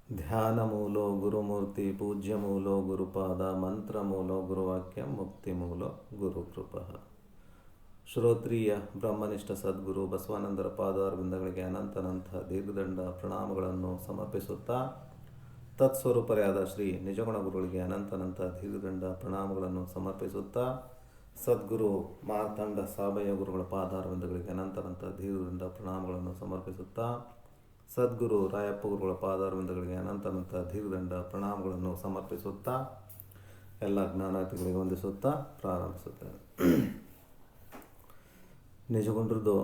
ಧ್ಯಾನಮೂಲೋ ಗುರುಮೂರ್ತಿ ಪೂಜ್ಯಮೂಲೋ ಗುರುಪಾದ ಮಂತ್ರಮೂಲೋ ಗುರುವಾಕ್ಯ ಮುಕ್ತಿಮೂಲೋ ಗುರುಕೃಪಃ. ಶ್ರೋತ್ರಿಯ ಬ್ರಹ್ಮನಿಷ್ಠ ಸದ್ಗುರು ಬಸವಾನಂದರ ಪಾದಾರವಿಂದಗಳಿಗೆ ಅನಂತ ದೀರ್ಘದಂಡ ಪ್ರಣಾಮಗಳನ್ನು ಸಮರ್ಪಿಸುತ್ತಾ, ತತ್ಸ್ವರೂಪರಾದ ಶ್ರೀ ನಿಜಗುಣ ಗುರುಗಳಿಗೆ ಅನಂತ ದೀರ್ಘದಂಡ ಪ್ರಣಾಮಗಳನ್ನು ಸಮರ್ಪಿಸುತ್ತಾ, ಸದ್ಗುರು ಮಾರ್ತಾಂಡ ಸಾಬಯ್ಯ ಗುರುಗಳ ಪಾದಾರವಿಂದಗಳಿಗೆ ಅನಂತ ದೀರ್ಘದಂಡ ಪ್ರಣಾಮಗಳನ್ನು ಸಮರ್ಪಿಸುತ್ತಾ, ಸದ್ಗುರು ರಾಯಪ್ಪ ಗುರುಗಳ ಪಾದಾರವಿಂದಗಳಿಗೆ ಅನಂತ ದೀರ್ಘದಂಡ ಪ್ರಣಾಮಗಳನ್ನು ಸಮರ್ಪಿಸುತ್ತಾ, ಎಲ್ಲ ಜ್ಞಾನಾರ್ಥಿಗಳಿಗೆ ವಂದಿಸುತ್ತಾ ಪ್ರಾರಂಭಿಸುತ್ತೇನೆ. ನಿಜಗುಂಡ್ರದ್ದು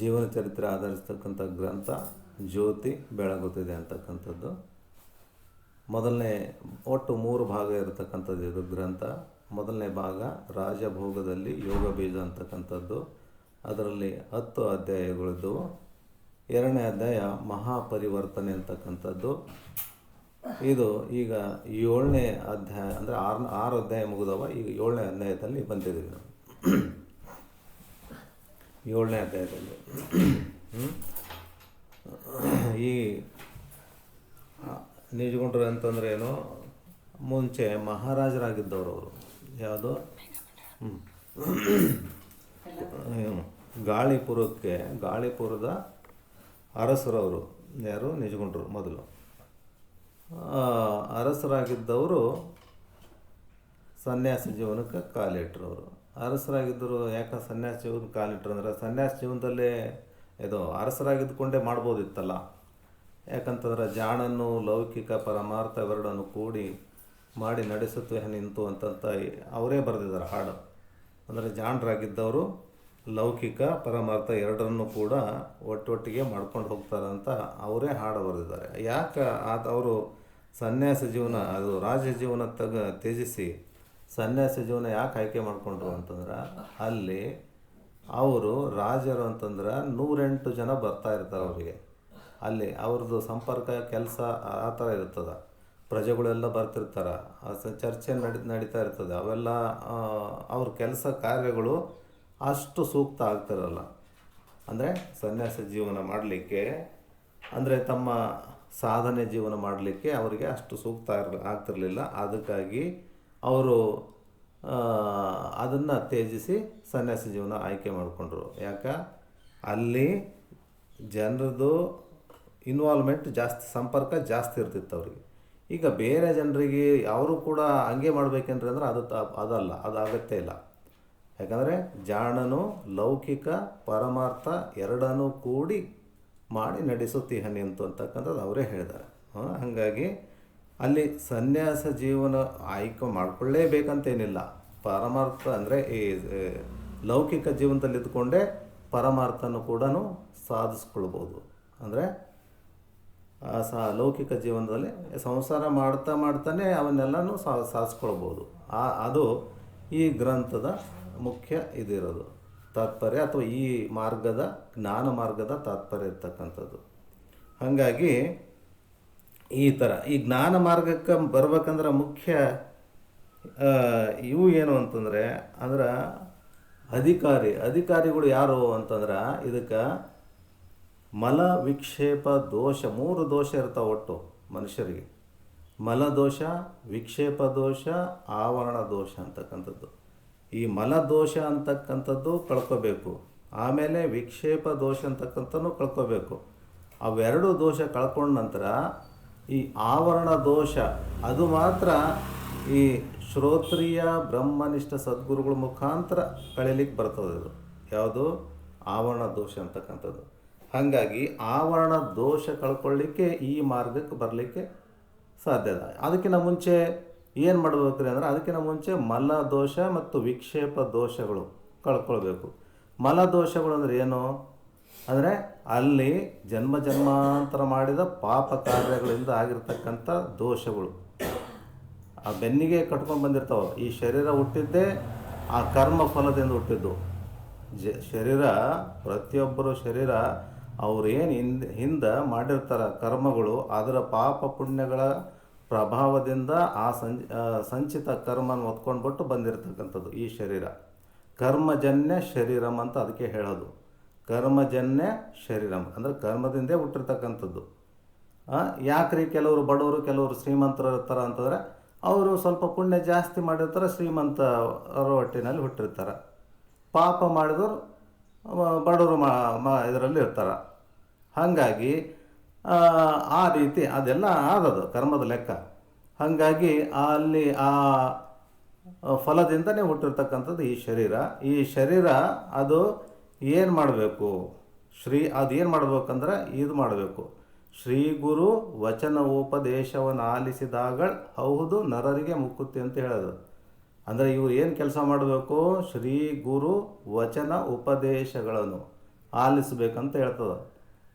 ಜೀವನ ಚರಿತ್ರೆ ಆಧರಿಸ್ತಕ್ಕಂಥ ಗ್ರಂಥ ಜ್ಯೋತಿ ಬೆಳಗುತ್ತಿದೆ ಅಂತಕ್ಕಂಥದ್ದು. ಮೊದಲನೇ ಒಟ್ಟು 3 ಭಾಗ ಇರತಕ್ಕಂಥದ್ದು ಇದು ಗ್ರಂಥ. ಮೊದಲನೇ ಭಾಗ ರಾಜಭೋಗದಲ್ಲಿ ಯೋಗ ಬೀಜ ಅಂತಕ್ಕಂಥದ್ದು, ಅದರಲ್ಲಿ 10 ಅಧ್ಯಾಯಗಳಿದ್ದವು. 2ನೇ ಅಧ್ಯಾಯ ಮಹಾಪರಿವರ್ತನೆ ಅಂತಕ್ಕಂಥದ್ದು. ಇದು ಈಗ 7ನೇ ಅಧ್ಯಾಯ, ಅಂದರೆ 6 ಅಧ್ಯಾಯ ಮುಗಿದವ. ಈಗ 7ನೇ ಅಧ್ಯಾಯದಲ್ಲಿ ಬಂದಿದ್ದೀವಿ ನಾವು. 7ನೇ ಅಧ್ಯಾಯದಲ್ಲಿ ಈ ನಿಜಗುಂಡ್ರು ಅಂತಂದ್ರೆ ಏನು, ಮುಂಚೆ ಮಹಾರಾಜರಾಗಿದ್ದವರು ಅವರು. ಯಾವುದು ಗಾಳಿಪುರದ ಅರಸರವರು. ಯಾರು? ನಿಜಗುಂಡ್ರು. ಮೊದಲು ಅರಸರಾಗಿದ್ದವರು ಸನ್ಯಾಸ ಜೀವನಕ್ಕೆ ಕಾಲಿಟ್ರು. ಅವರು ಅರಸರಾಗಿದ್ದರು. ಯಾಕೆ ಸನ್ಯಾಸ ಜೀವನಕ್ಕೆ ಕಾಲಿಟ್ರು ಅಂದರೆ, ಸನ್ಯಾಸ ಜೀವನದಲ್ಲೇ ಇದು ಅರಸರಾಗಿದ್ದುಕೊಂಡೇ ಮಾಡ್ಬೋದಿತ್ತಲ್ಲ. ಯಾಕಂತಂದ್ರೆ ಜಾಣನ್ನು ಲೌಕಿಕ ಪರಮಾರ್ಥ ಇವೆರಡನ್ನು ಕೂಡಿ ಮಾಡಿ ನಡೆಸುತ್ತೆ ನಿಂತು ಅಂತಂತ ಅವರೇ ಬರೆದಿದ್ದಾರೆ ಹಾಡು. ಅಂದರೆ ಜಾಣರಾಗಿದ್ದವರು ಲೌಕಿಕ ಪರಮಾರ್ಥ ಎರಡರನ್ನು ಕೂಡ ಒಟ್ಟೊಟ್ಟಿಗೆ ಮಾಡ್ಕೊಂಡು ಹೋಗ್ತಾರಂತ ಅವರೇ ಹಾಡು ಬರೆದಿದ್ದಾರೆ. ಯಾಕೆ ಅವರು ಸನ್ಯಾಸ ಜೀವನ, ಅದು ರಾಜ ಜೀವನ ತ್ಯಜಿಸಿ ಸನ್ಯಾಸ ಜೀವನ ಯಾಕೆ ಆಯ್ಕೆ ಮಾಡಿಕೊಂಡ್ರು ಅಂತಂದ್ರೆ, ಅಲ್ಲಿ ಅವರು ರಾಜರು ಅಂತಂದ್ರೆ 108 ಜನ ಬರ್ತಾ ಇರ್ತಾರೆ ಅವರಿಗೆ. ಅಲ್ಲಿ ಅವ್ರದ್ದು ಸಂಪರ್ಕ ಕೆಲಸ ಆ ಥರ ಇರ್ತದೆ. ಪ್ರಜೆಗಳೆಲ್ಲ ಬರ್ತಿರ್ತಾರೆ, ಚರ್ಚೆ ನಡೀತಾ ಇರ್ತದೆ. ಅವೆಲ್ಲ ಅವ್ರ ಕೆಲಸ ಕಾರ್ಯಗಳು ಅಷ್ಟು ಸೂಕ್ತ ಆಗ್ತಿರಲ್ಲ. ಅಂದರೆ ಸನ್ಯಾಸ ಜೀವನ ಮಾಡಲಿಕ್ಕೆ, ಅಂದರೆ ತಮ್ಮ ಸಾಧನೆ ಜೀವನ ಮಾಡಲಿಕ್ಕೆ ಅವರಿಗೆ ಅಷ್ಟು ಸೂಕ್ತ ಆಗ್ತಿರಲಿಲ್ಲ. ಅದಕ್ಕಾಗಿ ಅವರು ಅದನ್ನು ತ್ಯಜಿಸಿ ಸನ್ಯಾಸ ಜೀವನ ಆಯ್ಕೆ ಮಾಡಿಕೊಂಡ್ರು. ಯಾಕೆ? ಅಲ್ಲಿ ಜನರದ್ದು ಇನ್ವಾಲ್ವ್ಮೆಂಟ್ ಜಾಸ್ತಿ, ಸಂಪರ್ಕ ಜಾಸ್ತಿ ಇರ್ತಿತ್ತು ಅವ್ರಿಗೆ. ಈಗ ಬೇರೆ ಜನರಿಗೆ ಅವರು ಕೂಡ ಹಂಗೆ ಮಾಡ್ಬೇಕಂದ್ರೆ ಅಂದರೆ ಅದಲ್ಲ, ಅದು ಅಗತ್ಯ ಇಲ್ಲ. ಯಾಕಂದರೆ ಜಾಣನು ಲೌಕಿಕ ಪರಮಾರ್ಥ ಎರಡನ್ನೂ ಕೂಡಿ ಮಾಡಿ ನಡೆಸುತ್ತೀಹನಿ ಅಂತಕ್ಕಂಥದ್ದು ಅವರೇ ಹೇಳಿದ್ದಾರೆ. ಹಾಗಾಗಿ ಅಲ್ಲಿ ಸನ್ಯಾಸ ಜೀವನ ಆಯ್ಕೆ ಮಾಡಿಕೊಳ್ಳೇಬೇಕಂತೇನಿಲ್ಲ. ಪರಮಾರ್ಥ ಅಂದರೆ ಈ ಲೌಕಿಕ ಜೀವನದಲ್ಲಿ ಇದ್ದುಕೊಂಡೇ ಪರಮಾರ್ಥನೂ ಕೂಡ ಸಾಧಿಸ್ಕೊಳ್ಬೋದು. ಅಂದರೆ ಲೌಕಿಕ ಜೀವನದಲ್ಲಿ ಸಂಸಾರ ಮಾಡ್ತಾನೆ ಅವನ್ನೆಲ್ಲನೂ ಸಾಧಿಸ್ಕೊಳ್ಬೋದು. ಅದು ಈ ಗ್ರಂಥದ ಮುಖ್ಯ ಇದಿರೋದು ತಾತ್ಪರ್ಯ, ಅಥವಾ ಈ ಮಾರ್ಗದ ಜ್ಞಾನ ಮಾರ್ಗದ ತಾತ್ಪರ್ಯ ಇರ್ತಕ್ಕಂಥದ್ದು. ಹಾಗಾಗಿ ಈ ಥರ ಈ ಜ್ಞಾನ ಮಾರ್ಗಕ್ಕೆ ಬರ್ಬೇಕಂದ್ರೆ ಮುಖ್ಯ ಇವು ಏನು ಅಂತಂದರೆ, ಅಂದ್ರೆ ಅಧಿಕಾರಿಗಳು ಯಾರು ಅಂತಂದ್ರೆ, ಇದಕ್ಕೆ ಮಲ ವಿಕ್ಷೇಪ ದೋಷ 3 ದೋಷ ಇರ್ತಾವೆ ಒಟ್ಟು ಮನುಷ್ಯರಿಗೆ. ಮಲದೋಷ, ವಿಕ್ಷೇಪ ದೋಷ, ಆವರಣ ದೋಷ ಅಂತಕ್ಕಂಥದ್ದು. ಈ ಮಲದೋಷ ಅಂತಕ್ಕಂಥದ್ದು ಕಳ್ಕೋಬೇಕು. ಆಮೇಲೆ ವಿಕ್ಷೇಪ ದೋಷ ಅಂತಕ್ಕಂಥದ್ದು ಕಳ್ಕೋಬೇಕು. ಅವೆರಡು ದೋಷ ಕಳ್ಕೊಂಡ ನಂತರ ಈ ಆವರಣ ದೋಷ, ಅದು ಮಾತ್ರ ಈ ಶ್ರೋತ್ರಿಯ ಬ್ರಹ್ಮನಿಷ್ಠ ಸದ್ಗುರುಗಳ ಮುಖಾಂತರ ಕಳೀಲಿಕ್ಕೆ ಬರ್ತದೆ. ಇದು ಯಾವುದು? ಆವರಣ ದೋಷ ಅಂತಕ್ಕಂಥದ್ದು. ಹಾಗಾಗಿ ಆವರಣ ದೋಷ ಕಳ್ಕೊಳ್ಳಿಕ್ಕೆ ಈ ಮಾರ್ಗಕ್ಕೆ ಬರಲಿಕ್ಕೆ ಸಾಧ್ಯ ಇಲ್ಲ. ಅದಕ್ಕಿಂತ ಮುಂಚೆ ಏನು ಮಾಡಬೇಕ್ರಿ ಅಂದರೆ, ಅದಕ್ಕಿಂತ ಮುಂಚೆ ಮಲದೋಷ ಮತ್ತು ವಿಕ್ಷೇಪ ದೋಷಗಳು ಕಳ್ಕೊಳ್ಬೇಕು. ಮಲದೋಷಗಳು ಅಂದರೆ ಏನು ಅಂದರೆ, ಅಲ್ಲಿ ಜನ್ಮಾಂತರ ಮಾಡಿದ ಪಾಪ ಕಾರ್ಯಗಳಿಂದ ಆಗಿರ್ತಕ್ಕಂಥ ದೋಷಗಳು ಆ ಬೆನ್ನಿಗೆ ಕಟ್ಕೊಂಡು ಬಂದಿರ್ತಾವೆ. ಈ ಶರೀರ ಹುಟ್ಟಿದ್ದೇ ಆ ಕರ್ಮ ಫಲದಿಂದ ಹುಟ್ಟಿದ್ದು. ಶರೀರ, ಪ್ರತಿಯೊಬ್ಬರು ಶರೀರ ಅವ್ರೇನು ಹಿಂದೆ ಮಾಡಿರ್ತಾರೆ ಕರ್ಮಗಳು, ಅದರ ಪಾಪ ಪುಣ್ಯಗಳ ಪ್ರಭಾವದಿಂದ ಆ ಸಂಚಿತ ಕರ್ಮನ ಹೊತ್ಕೊಂಡ್ಬಿಟ್ಟು ಬಂದಿರತಕ್ಕಂಥದ್ದು ಈ ಶರೀರ. ಕರ್ಮಜನ್ಯ ಶರೀರಂ ಅಂತ ಅದಕ್ಕೆ ಹೇಳೋದು. ಕರ್ಮಜನ್ಯ ಶರೀರಂ ಅಂದರೆ ಕರ್ಮದಿಂದೇ ಹುಟ್ಟಿರ್ತಕ್ಕಂಥದ್ದು ಯಾಕ್ರಿ ಕೆಲವರು ಬಡವರು ಕೆಲವರು ಶ್ರೀಮಂತರು ಇರ್ತಾರೆ ಅಂತಂದರೆ ಅವರು ಸ್ವಲ್ಪ ಪುಣ್ಯ ಜಾಸ್ತಿ ಮಾಡಿರ್ತಾರೆ, ಶ್ರೀಮಂತರ ಹೊಟ್ಟಿನಲ್ಲಿ ಹುಟ್ಟಿರ್ತಾರೆ. ಪಾಪ ಮಾಡಿದವರು ಬಡವರು ಇದರಲ್ಲಿ ಇರ್ತಾರೆ. ಹಾಗಾಗಿ ಆ ರೀತಿ ಅದೆಲ್ಲ ಆದದು ಕರ್ಮದ ಲೆಕ್ಕ. ಹಾಗಾಗಿ ಅಲ್ಲಿ ಆ ಫಲದಿಂದನೇ ಹುಟ್ಟಿರ್ತಕ್ಕಂಥದ್ದು ಈ ಶರೀರ. ಈ ಶರೀರ ಅದು ಏನು ಮಾಡಬೇಕು? ಅದೇನು ಮಾಡಬೇಕಂದ್ರೆ ಇದು ಮಾಡಬೇಕು. ಶ್ರೀ ಗುರು ವಚನೋಪದೇಶವನ್ನು ಆಲಿಸಿದಾಗ ಹೌದು ನರರಿಗೆ ಮುಕ್ಕುತ್ತೆ ಅಂತ ಹೇಳೋದು. ಅಂದರೆ ಇವ್ರು ಏನು ಕೆಲಸ ಮಾಡಬೇಕು? ಶ್ರೀ ಗುರು ವಚನ ಉಪದೇಶಗಳನ್ನು ಆಲಿಸಬೇಕಂತ ಹೇಳ್ತದೆ.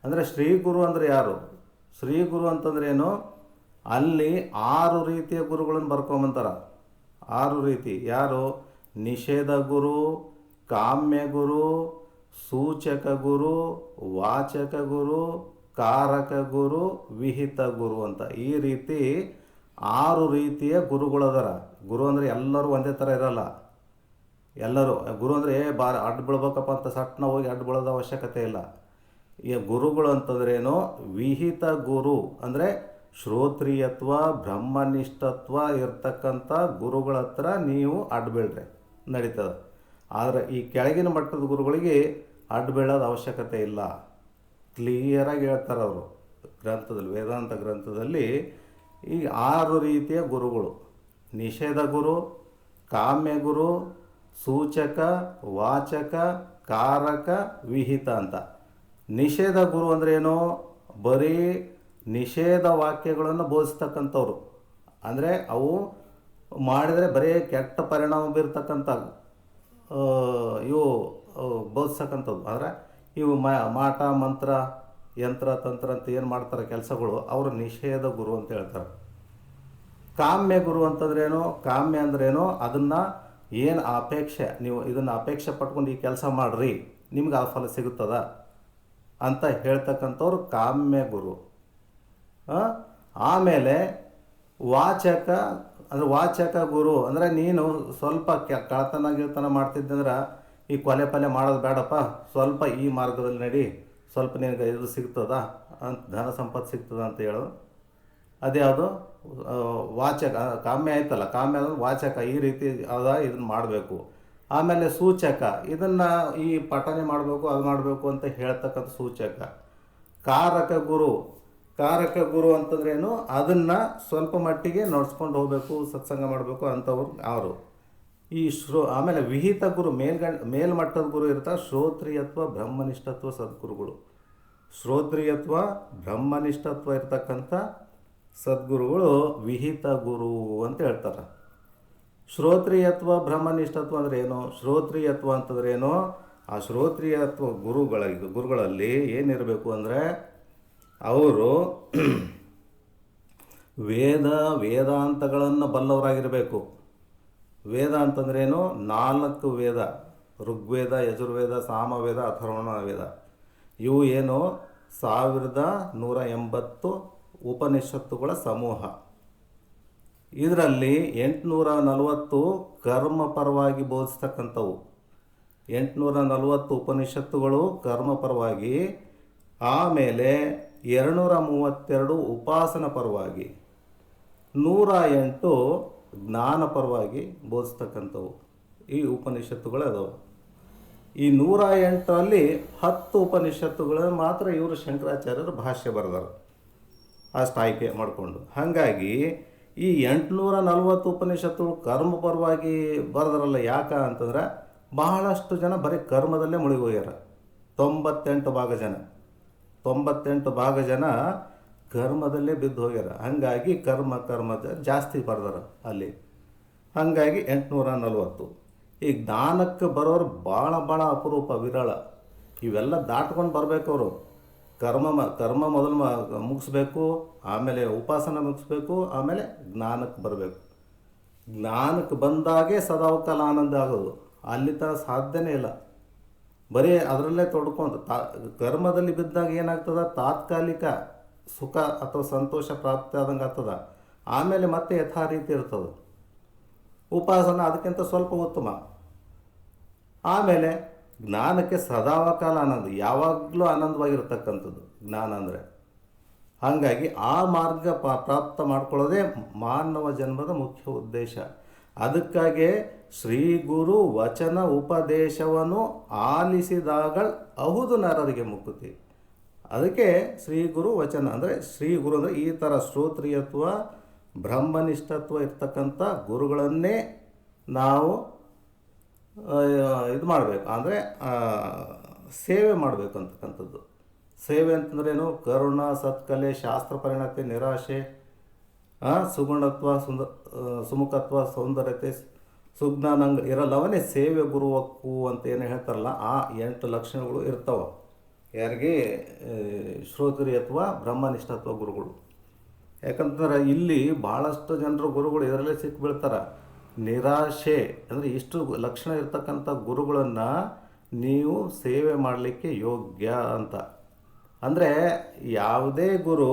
ಅಂದರೆ ಶ್ರೀ ಗುರು ಅಂದರೆ ಯಾರು? ಶ್ರೀ ಗುರು ಅಂತಂದ್ರೆ ಏನು? ಅಲ್ಲಿ 6 ರೀತಿಯ ಗುರುಗಳನ್ನು ಬರ್ಕೊಂಬಂತಾರೆ. 6 ರೀತಿ. ಯಾರು? ನಿಷೇಧ ಗುರು, ಕಾಮ್ಯ ಗುರು, ಸೂಚಕ ಗುರು, ವಾಚಕ ಗುರು, ಕಾರಕ ಗುರು, ವಿಹಿತ ಗುರು ಅಂತ ಈ ರೀತಿ 6 ರೀತಿಯ ಗುರುಗಳದರ. ಗುರು ಅಂದರೆ ಎಲ್ಲರೂ ಒಂದೇ ಥರ ಇರಲ್ಲ. ಎಲ್ಲರೂ ಗುರು ಅಂದರೆ ಅಡ್ಡು ಬೀಳ್ಬೇಕಪ್ಪ ಅಂತ ಸಟ್ನ ಹೋಗಿ ಅಡ್ಡು ಬೀಳೋದ ಅವಶ್ಯಕತೆ ಇಲ್ಲ. ಈ ಗುರುಗಳು ಅಂತಂದ್ರೇನು? ವಿಹಿತ ಗುರು ಅಂದರೆ ಶ್ರೋತ್ರಿಯತ್ವ ಬ್ರಹ್ಮನಿಷ್ಠತ್ವ ಇರ್ತಕ್ಕಂಥ ಗುರುಗಳ ಹತ್ರ ನೀವು ಅಡ್ಡು ಬೀಳ್ರಿ ನಡೀತದೆ. ಆದರೆ ಈ ಕೆಳಗಿನ ಮಟ್ಟದ ಗುರುಗಳಿಗೆ ಅಡ್ಡು ಬೀಳೋದು ಅವಶ್ಯಕತೆ ಇಲ್ಲ. ಕ್ಲಿಯರಾಗಿ ಹೇಳ್ತಾರೆ ಅವರು ಗ್ರಂಥದಲ್ಲಿ, ವೇದಾಂತ ಗ್ರಂಥದಲ್ಲಿ. ಈ 6 ರೀತಿಯ ಗುರುಗಳು: ನಿಷೇಧ ಗುರು, ಕಾಮ್ಯ ಗುರು, ಸೂಚಕ, ವಾಚಕ, ಕಾರಕ, ವಿಹಿತ ಅಂತ. ನಿಷೇಧ ಗುರು ಅಂದ್ರೇನು? ಬರೀ ನಿಷೇಧ ವಾಕ್ಯಗಳನ್ನು ಬೋಧಿಸ್ತಕ್ಕಂಥವ್ರು. ಅಂದರೆ ಅವು ಮಾಡಿದರೆ ಬರೀ ಕೆಟ್ಟ ಪರಿಣಾಮ ಬೀರ್ತಕ್ಕಂಥ ಇವು ಬೋಧಿಸ್ತಕ್ಕಂಥದ್ದು. ಅಂದರೆ ಇವು ಮಾಟ ಮಂತ್ರ ಯಂತ್ರ ತಂತ್ರ ಅಂತ ಏನು ಮಾಡ್ತಾರೆ ಕೆಲಸಗಳು, ಅವರು ನಿಷೇಧ ಗುರು ಅಂತ ಹೇಳ್ತಾರೆ. ಕಾಮ್ಯ ಗುರು ಅಂತಂದ್ರೇನು? ಕಾಮ್ಯ ಅಂದ್ರೇನು? ಅದನ್ನು ಏನು ಅಪೇಕ್ಷೆ, ನೀವು ಇದನ್ನು ಅಪೇಕ್ಷೆ ಪಟ್ಕೊಂಡು ಈ ಕೆಲಸ ಮಾಡಿರಿ ನಿಮ್ಗೆ ಆ ಫಲ ಸಿಗುತ್ತದ ಅಂತ ಹೇಳ್ತಕ್ಕಂಥವ್ರು ಕಾಮ್ಯ ಗುರು. ಆಮೇಲೆ ವಾಚಕ ಅಂದರೆ ವಾಚಕ ಗುರು ಅಂದರೆ ನೀನು ಸ್ವಲ್ಪ ಕಳ್ತನ ಗಿಳ್ತನ ಮಾಡ್ತಿದ್ದಂದ್ರೆ ಈ ಕೊಲೆ ಪಲ್ಯ ಮಾಡೋದು ಬೇಡಪ್ಪ, ಸ್ವಲ್ಪ ಈ ಮಾರ್ಗದಲ್ಲಿ ನಡಿ, ಸ್ವಲ್ಪ ನಿನಗೆ ಇದು ಸಿಗ್ತದ ಅಂತ, ಧನ ಸಂಪತ್ತು ಸಿಗ್ತದ ಅಂತ ಹೇಳು. ಅದ್ಯಾವುದು? ವಾಚಕ. ಕಾಮ್ಯ ಆಯ್ತಲ್ಲ, ಕಾಮ್ಯ ಅಂದ್ರೆ ವಾಚಕ. ಈ ರೀತಿ ಇದನ್ನು ಮಾಡಬೇಕು. ಆಮೇಲೆ ಸೂಚಕ, ಇದನ್ನು ಈ ಪಠನೆ ಮಾಡಬೇಕು ಅದು ಮಾಡಬೇಕು ಅಂತ ಹೇಳ್ತಕ್ಕಂಥ ಸೂಚಕ. ಕಾರಕ ಗುರು. ಕಾರಕ ಗುರು ಅಂತಂದ್ರೇನು? ಅದನ್ನು ಸ್ವಲ್ಪ ಮಟ್ಟಿಗೆ ನಡ್ಸ್ಕೊಂಡು ಹೋಗಬೇಕು, ಸತ್ಸಂಗ ಮಾಡಬೇಕು ಅಂಥವ್ರು ಅವರು. ಈ ಆಮೇಲೆ ವಿಹಿತ ಗುರು, ಮೇಲ್ಮಟ್ಟದ ಗುರು ಇರ್ತಾರೆ. ಶ್ರೋತ್ರಿಯತ್ವ ಬ್ರಹ್ಮನಿಷ್ಠತ್ವ ಸದ್ಗುರುಗಳು. ಶ್ರೋತ್ರಿಯತ್ವ ಬ್ರಹ್ಮನಿಷ್ಠತ್ವ ಇರ್ತಕ್ಕಂಥ ಸದ್ಗುರುಗಳು ವಿಹಿತ ಗುರು ಅಂತ ಹೇಳ್ತಾರೆ. ಶ್ರೋತ್ರಿಯತ್ವ ಬ್ರಹ್ಮನಿಷ್ಠತ್ವ ಅಂದರೆ ಏನು? ಶ್ರೋತ್ರಿಯತ್ವ ಅಂತಂದ್ರೆ ಏನು? ಆ ಶ್ರೋತ್ರಿಯತ್ವ ಗುರುಗಳಲ್ಲಿ ಏನಿರಬೇಕು ಅಂದರೆ ಅವರು ವೇದಾಂತಗಳನ್ನು ಬಲ್ಲವರಾಗಿರಬೇಕು. ವೇದ ಅಂತಂದ್ರೇನು? 4 ವೇದ: ಋಗ್ವೇದ, ಯಜುರ್ವೇದ, ಸಾಮವೇದ, ಅಥರ್ವಣ ವೇದ. ಇವು ಏನು? 1180 ಉಪನಿಷತ್ತುಗಳ ಸಮೂಹ. ಇದರಲ್ಲಿ 840 ಕರ್ಮಪರವಾಗಿ ಬೋಧಿಸ್ತಕ್ಕಂಥವು. 840 ಉಪನಿಷತ್ತುಗಳು ಕರ್ಮಪರವಾಗಿ, ಆಮೇಲೆ 232 ಉಪಾಸನ ಪರವಾಗಿ, 108 ಜ್ಞಾನಪರವಾಗಿ ಬೋಧಿಸ್ತಕ್ಕಂಥವು ಈ ಉಪನಿಷತ್ತುಗಳು ಅದಾವೆ. ಈ 108ರಲ್ಲಿ 10 ಉಪನಿಷತ್ತುಗಳು ಮಾತ್ರ ಇವರು ಶಂಕರಾಚಾರ್ಯರು ಭಾಷ್ಯ ಬರೆದರು, ಅಷ್ಟು ಆಯ್ಕೆ ಮಾಡಿಕೊಂಡು. ಹಾಗಾಗಿ ಈ 840 ಉಪನಿಷತ್ತುಗಳು ಕರ್ಮಪರವಾಗಿ ಬರೆದರಲ್ಲ. ಯಾಕ ಅಂತಂದ್ರೆ ಬಹಳಷ್ಟು ಜನ ಬರೀ ಕರ್ಮದಲ್ಲೇ ಮುಳುಗಿ ಹೋಗ್ಯಾರ. 98 ಭಾಗ ಜನ ಕರ್ಮದಲ್ಲೇ ಬಿದ್ದು ಹೋಗ್ಯಾರ. ಹಾಗಾಗಿ ಕರ್ಮ ಜಾಸ್ತಿ ಬರೆದಾರ ಅಲ್ಲಿ. ಹಾಗಾಗಿ 840. ಈ ಜ್ಞಾನಕ್ಕೆ ಬರೋರು ಭಾಳ ಅಪರೂಪ, ವಿರಳ. ಇವೆಲ್ಲ ದಾಟ್ಕೊಂಡು ಬರಬೇಕು ಅವರು. ಕರ್ಮ ಮೊದಲು ಮುಗಿಸ್ಬೇಕು, ಆಮೇಲೆ ಉಪಾಸನ ಮುಗಿಸ್ಬೇಕು, ಆಮೇಲೆ ಜ್ಞಾನಕ್ಕೆ ಬರಬೇಕು. ಜ್ಞಾನಕ್ಕೆ ಬಂದಾಗೆ ಸದಾವಕಾಲ ಆನಂದ ಆಗೋದು. ಅಲ್ಲಿ ತನಕ ಸಾಧ್ಯನೇ ಇಲ್ಲ. ಬರೀ ಅದರಲ್ಲೇ ತೊಡ್ಕೊಂಡು ಕರ್ಮದಲ್ಲಿ ಬಿದ್ದಾಗ ಏನಾಗ್ತದ? ತಾತ್ಕಾಲಿಕ ಸುಖ ಅಥವಾ ಸಂತೋಷ ಪ್ರಾಪ್ತಿ ಆದಂಗೆ ಆಗ್ತದ. ಆಮೇಲೆ ಮತ್ತೆ ಯಥಾ ರೀತಿ ಇರ್ತದೆ. ಉಪಾಸನ ಅದಕ್ಕಿಂತ ಸ್ವಲ್ಪ ಉತ್ತಮ. ಆಮೇಲೆ ಜ್ಞಾನಕ್ಕೆ ಸದಾವಕಾಲ ಆನಂದ, ಯಾವಾಗಲೂ ಆನಂದವಾಗಿರ್ತಕ್ಕಂಥದ್ದು ಜ್ಞಾನ ಅಂದರೆ. ಹಾಗಾಗಿ ಆ ಮಾರ್ಗ ಪ್ರಾಪ್ತ ಮಾಡ್ಕೊಳ್ಳೋದೇ ಮಾನವ ಜನ್ಮದ ಮುಖ್ಯ ಉದ್ದೇಶ. ಅದಕ್ಕಾಗಿ ಶ್ರೀ ಗುರು ವಚನ ಉಪದೇಶವನ್ನು ಆಲಿಸಿದಾಗಳ ಅಹುದು ನರರಿಗೆ ಮುಕುತಿ. ಅದಕ್ಕೆ ಶ್ರೀ ಗುರು ವಚನ ಅಂದರೆ ಶ್ರೀ ಗುರು ಅಂದರೆ ಈ ಥರ ಶ್ರೋತ್ರಿಯತ್ವ ಬ್ರಹ್ಮನಿಷ್ಠತ್ವ ಇರ್ತಕ್ಕಂಥ ಗುರುಗಳನ್ನೇ ನಾವು ಇದು ಮಾಡಬೇಕು, ಅಂದರೆ ಸೇವೆ ಮಾಡಬೇಕು ಅಂತಕ್ಕಂಥದ್ದು. ಸೇವೆ ಅಂತಂದ್ರೇನು? ಕರುಣ, ಸತ್ಕಲೆ, ಶಾಸ್ತ್ರ ಪರಿಣತಿ, ನಿರಾಶೆ, ಸುಗುಣತ್ವ, ಸುಮುಖತ್ವ, ಸೌಂದರ್ಯತೆ, ಸುಜ್ಞಾನಂಗ ಇರಲ್ಲವನೇ ಸೇವೆ ಗುರುವಕ್ಕು ಅಂತ ಏನು ಹೇಳ್ತಾರಲ್ಲ, ಆ 8 ಲಕ್ಷಣಗಳು ಇರ್ತಾವೆ ಯಾರಿಗೆ? ಶ್ರೋತ್ರಿಯತ್ವ ಬ್ರಹ್ಮನಿಷ್ಠತ್ವ ಗುರುಗಳು. ಯಾಕಂತಂದ್ರೆ ಇಲ್ಲಿ ಭಾಳಷ್ಟು ಜನರು ಗುರುಗಳು ಇದರಲ್ಲೇ ಸಿಕ್ಕಿಬೀಳ್ತಾರೆ. ನಿರಾಶೆ ಅಂದರೆ ಇಷ್ಟು ಲಕ್ಷಣ ಇರ್ತಕ್ಕಂಥ ಗುರುಗಳನ್ನು ನೀವು ಸೇವೆ ಮಾಡಲಿಕ್ಕೆ ಯೋಗ್ಯ ಅಂತ. ಅಂದರೆ ಯಾವುದೇ ಗುರು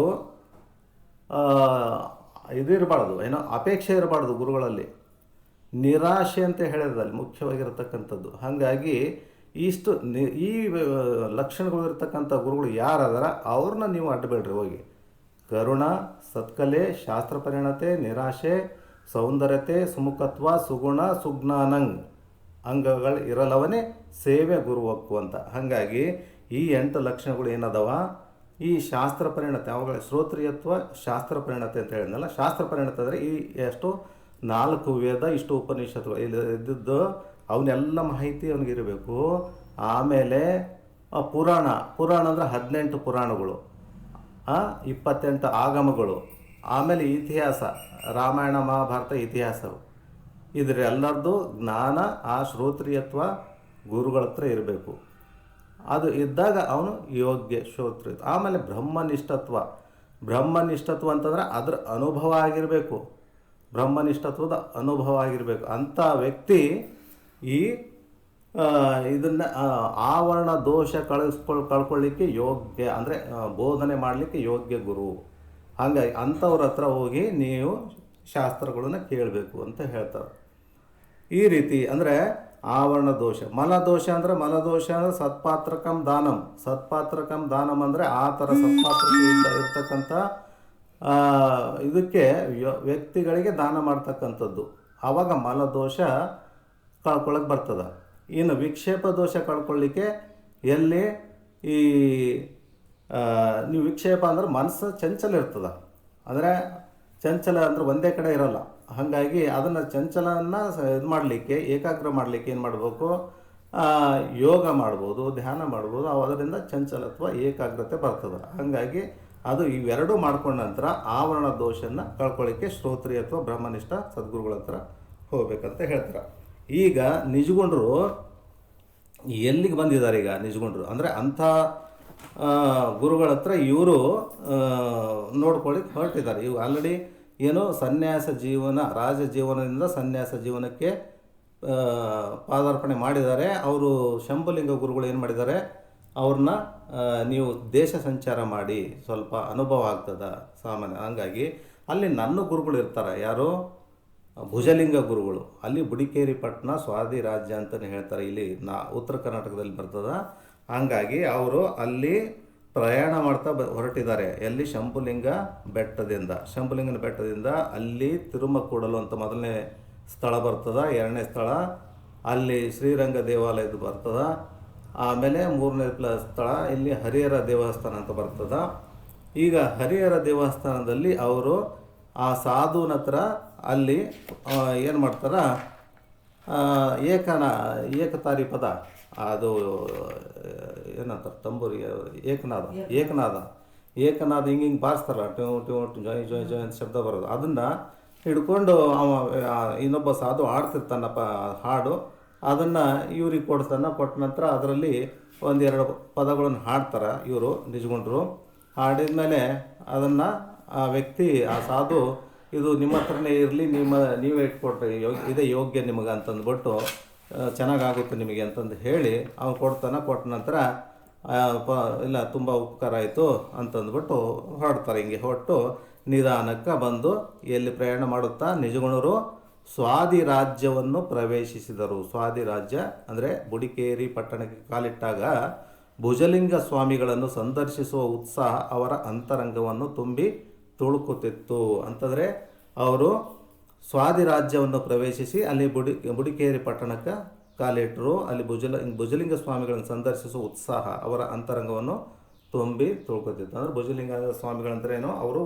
ಇದಿರಬಾರ್ದು, ಏನೋ ಅಪೇಕ್ಷೆ ಇರಬಾರ್ದು ಗುರುಗಳಲ್ಲಿ. ನಿರಾಶೆ ಅಂತ ಹೇಳಿದ್ರಲ್ಲಿ ಮುಖ್ಯವಾಗಿರ್ತಕ್ಕಂಥದ್ದು. ಹಾಗಾಗಿ ಇಷ್ಟು ಈ ಲಕ್ಷಣಗಳು ಇರ್ತಕ್ಕಂಥ ಗುರುಗಳು ಯಾರದಾರ ಅವ್ರನ್ನ ನೀವು ಅಡ್ಡಬೇಡ್ರಿ. ಹೋಗಿ ಕರುಣ, ಸತ್ಕಲೆ, ಶಾಸ್ತ್ರ ಪರಿಣತೆ, ನಿರಾಶೆ, ಸೌಂದರ್ಯತೆ, ಸುಮುಖತ್ವ, ಸುಗುಣ, ಸುಜ್ಞಾನಂಗ್ ಅಂಗಗಳು ಇರಲ್ಲವನೇ ಸೇವೆ ಗುರುವಕ್ಕು ಅಂತ. ಹಾಗಾಗಿ ಈ 8 ಲಕ್ಷಣಗಳು ಏನದವ, ಈ ಶಾಸ್ತ್ರ ಪರಿಣತೆ, ಅವುಗಳ ಶ್ರೋತ್ರಿಯತ್ವ ಶಾಸ್ತ್ರ ಪರಿಣತೆ ಅಂತ ಹೇಳಿದ್ನಲ್ಲ. ಶಾಸ್ತ್ರ ಪರಿಣತೆ ಅಂದರೆ ಈ ಎಷ್ಟು 4 ವೇದ, ಇಷ್ಟು ಉಪನಿಷತ್ತುಗಳು ಇಲ್ಲಿ ಇದ್ದದ್ದು ಅವನ್ನೆಲ್ಲ ಮಾಹಿತಿ ಅವನಿಗಿರಬೇಕು. ಆಮೇಲೆ ಪುರಾಣ ಅಂದರೆ 18 ಪುರಾಣಗಳು, 28 ಆಗಮಗಳು, ಆಮೇಲೆ ಇತಿಹಾಸ, ರಾಮಾಯಣ ಮಹಾಭಾರತ ಇತಿಹಾಸವು, ಇದರೆಲ್ಲರದ್ದು ಜ್ಞಾನ ಆ ಶ್ರೋತ್ರಿಯತ್ವ ಗುರುಗಳ ಹತ್ರ ಇರಬೇಕು. ಅದು ಇದ್ದಾಗ ಅವನು ಯೋಗ್ಯ ಶ್ರೋತ್ರಿಯ. ಆಮೇಲೆ ಬ್ರಹ್ಮನಿಷ್ಠತ್ವ ಅಂತಂದರೆ ಅದರ ಅನುಭವ ಆಗಿರಬೇಕು. ಬ್ರಹ್ಮನಿಷ್ಠತ್ವದ ಅನುಭವ ಆಗಿರಬೇಕು. ಅಂಥ ವ್ಯಕ್ತಿ ಈ ಇದನ್ನು ಆವರಣ ದೋಷ ಕಳ್ಕೊಳ್ಳಿಕ್ಕೆ ಯೋಗ್ಯ, ಅಂದರೆ ಬೋಧನೆ ಮಾಡಲಿಕ್ಕೆ ಯೋಗ್ಯ ಗುರು. ಹಾಗಾಗಿ ಅಂಥವ್ರ ಹತ್ರ ಹೋಗಿ ನೀವು ಶಾಸ್ತ್ರಗಳನ್ನು ಕೇಳಬೇಕು ಅಂತ ಹೇಳ್ತಾರೆ. ಈ ರೀತಿ ಅಂದರೆ ಆವರಣ ದೋಷ. ಮಲದೋಷ ಅಂದರೆ ಸತ್ಪಾತ್ರಕಂ ದಾನಂ ಅಂದರೆ ಆ ಥರ ಸತ್ಪಾತ್ರಕ್ಕೆ ಇರ್ತಕ್ಕಂಥ ಇದಕ್ಕೆ ವ್ಯಕ್ತಿಗಳಿಗೆ ದಾನ ಮಾಡ್ತಕ್ಕಂಥದ್ದು. ಆವಾಗ ಮಲದೋಷ ಕಳ್ಕೊಳ್ಳೋಕೆ ಬರ್ತದೆ. ಇನ್ನು ವಿಕ್ಷೇಪ ದೋಷ ಕಳ್ಕೊಳ್ಳಿಕ್ಕೆ ಎಲ್ಲಿ ಈ ನೀವು ವಿಕ್ಷೇಪ ಅಂದ್ರೆ ಮನಸ್ಸು ಚಂಚಲ ಇರ್ತದೆ. ಅಂದರೆ ಚಂಚಲ ಅಂದರೆ ಒಂದೇ ಕಡೆ ಇರೋಲ್ಲ. ಹಾಗಾಗಿ ಅದನ್ನು ಚಂಚಲನ್ನು ಇದು ಮಾಡಲಿಕ್ಕೆ, ಏಕಾಗ್ರ ಮಾಡಲಿಕ್ಕೆ ಏನು ಮಾಡಬೇಕು? ಯೋಗ ಮಾಡ್ಬೋದು, ಧ್ಯಾನ ಮಾಡ್ಬೋದು. ಅದರಿಂದ ಚಂಚಲತ್ವ ಏಕಾಗ್ರತೆ ಬರ್ತದೆ. ಹಾಗಾಗಿ ಅದು ಇವೆರಡೂ ಮಾಡ್ಕೊಂಡ ನಂತರ ಆವರಣ ದೋಷನ ಕಳ್ಕೊಳ್ಳಿಕ್ಕೆ ಶ್ರೋತ್ರಿಯತ್ವ ಬ್ರಹ್ಮನಿಷ್ಠ ಸದ್ಗುರುಗಳ ಹತ್ರ ಹೋಗ್ಬೇಕಂತ ಹೇಳ್ತಾರೆ. ಈಗ ನಿಜಗುಂಡರು ಎಲ್ಲಿಗೆ ಬಂದಿದ್ದಾರೆ? ಈಗ ನಿಜಗುಂಡರು ಅಂದರೆ ಅಂಥ ಗುರುಗಳ ಹತ್ರ ಇವರು ನೋಡ್ಕೊಳ್ಳಿಕ್ಕೆ ಹೊರಟಿದ್ದಾರೆ. ಇವು ಆಲ್ರೆಡಿ ಏನೋ ಸನ್ಯಾಸ ಜೀವನ, ರಾಜ ಜೀವನದಿಂದ ಸನ್ಯಾಸ ಜೀವನಕ್ಕೆ ಪಾದಾರ್ಪಣೆ ಮಾಡಿದ್ದಾರೆ. ಅವರು ಶಂಭುಲಿಂಗ ಗುರುಗಳು ಏನು ಮಾಡಿದ್ದಾರೆ, ಅವ್ರನ್ನ ನೀವು ದೇಶ ಸಂಚಾರ ಮಾಡಿ ಸ್ವಲ್ಪ ಅನುಭವ ಆಗ್ತದೆ ಸಾಮಾನ್ಯ. ಹಂಗಾಗಿ ಅಲ್ಲಿ ನನ್ನ ಗುರುಗಳು ಇರ್ತಾರೆ. ಯಾರು? ಭುಜಲಿಂಗ ಗುರುಗಳು. ಅಲ್ಲಿ ಬುಡಿಕೇರಿ ಪಟ್ಟಣ ಸ್ವಾದಿ ರಾಜ್ಯ ಅಂತಲೇ ಹೇಳ್ತಾರೆ. ಇಲ್ಲಿ ಉತ್ತರ ಕರ್ನಾಟಕದಲ್ಲಿ ಬರ್ತದೆ. ಹಾಗಾಗಿ ಅವರು ಅಲ್ಲಿ ಪ್ರಯಾಣ ಮಾಡ್ತಾ ಹೊರಟಿದ್ದಾರೆ. ಎಲ್ಲಿ? ಶಂಭುಲಿಂಗನ ಬೆಟ್ಟದಿಂದ ಅಲ್ಲಿ ತಿರುಮಕೂಡಲು ಅಂತ ಮೊದಲನೇ ಸ್ಥಳ ಬರ್ತದೆ. 2ನೇ ಸ್ಥಳ ಅಲ್ಲಿ ಶ್ರೀರಂಗ ದೇವಾಲಯದ ಬರ್ತದೆ. ಆಮೇಲೆ 3ನೇ ಸ್ಥಳ ಇಲ್ಲಿ ಹರಿಹರ ದೇವಸ್ಥಾನ ಅಂತ ಬರ್ತದೆ. ಈಗ ಹರಿಹರ ದೇವಸ್ಥಾನದಲ್ಲಿ ಅವರು ಆ ಸಾಧುನ ಹತ್ರ ಅಲ್ಲಿ ಏನು ಮಾಡ್ತಾರೆ, ಏಕತಾರಿ ಪದ, ಅದು ಏನಂತಾರೆ ತಂಬೂರಿ, ಏಕನಾದ ಹಿಂಗೆ ಬಾರಿಸ್ತಾರಲ್ಲ, ಜೊಯ್ ಅಂತ ಶಬ್ದ ಬರೋದು. ಅದನ್ನು ಹಿಡ್ಕೊಂಡು ಇನ್ನೊಬ್ಬ ಸಾಧು ಹಾಡ್ತಿರ್ತಾನಪ್ಪ ಹಾಡು. ಅದನ್ನು ಇವ್ರಿಗೆ ಕೊಟ್ಟ ನಂತರ ಅದರಲ್ಲಿ 1-2 ಪದಗಳನ್ನು ಹಾಡ್ತಾರೆ ಇವರು ನಿಜಗುಂಡರು. ಹಾಡಿದ ಮೇಲೆ ಅದನ್ನು ಆ ವ್ಯಕ್ತಿ, ಆ ಸಾಧು, ಇದು ನಿಮ್ಮ ಹತ್ರನೇ ಇರಲಿ, ನೀವೇ ಇಟ್ಕೊಟ್ರಿ, ಇದೇ ಯೋಗ್ಯ ನಿಮಗೆ ಅಂತಂದ್ಬಿಟ್ಟು, ಚೆನ್ನಾಗಾಗುತ್ತೆ ನಿಮಗೆ ಅಂತಂದು ಹೇಳಿ ಅವ್ನು ಕೊಟ್ಟ ನಂತರ ಇಲ್ಲ ತುಂಬ ಉಪಕಾರ ಆಯಿತು ಅಂತಂದ್ಬಿಟ್ಟು ಹೊರಡ್ತಾರೆ. ಹಿಂಗೆ ಹೊರಟು ನಿಧಾನಕ್ಕೆ ಬಂದು ಎಲ್ಲಿ ಪ್ರಯಾಣ ಮಾಡುತ್ತಾ ನಿಜಗುಣರು ಸ್ವಾದಿ ರಾಜ್ಯವನ್ನು ಪ್ರವೇಶಿಸಿದರು. ಸ್ವಾದಿ ರಾಜ್ಯ ಅಂದರೆ ಬುಡಿಕೇರಿ ಪಟ್ಟಣಕ್ಕೆ ಕಾಲಿಟ್ಟಾಗ ಭುಜಲಿಂಗ ಸ್ವಾಮಿಗಳನ್ನು ಸಂದರ್ಶಿಸುವ ಉತ್ಸಾಹ ಅವರ ಅಂತರಂಗವನ್ನು ತುಂಬಿ ತುಳುಕುತ್ತಿತ್ತು. ಅಂತಂದರೆ ಅವರು ಸ್ವಾದಿ ರಾಜ್ಯವನ್ನು ಪ್ರವೇಶಿಸಿ ಅಲ್ಲಿ ಬುಡಿಕೇರಿ ಪಟ್ಟಣಕ್ಕೆ ಕಾಲಿಟ್ಟರು. ಅಲ್ಲಿ ಭುಜಲಿಂಗ ಸ್ವಾಮಿಗಳನ್ನು ಸಂದರ್ಶಿಸುವ ಉತ್ಸಾಹ ಅವರ ಅಂತರಂಗವನ್ನು ತುಂಬಿ ತುಳ್ಕೊತಿತ್ತು. ಅಂದರೆ ಭುಜಲಿಂಗ ಸ್ವಾಮಿಗಳಂದ್ರೇನು, ಅವರು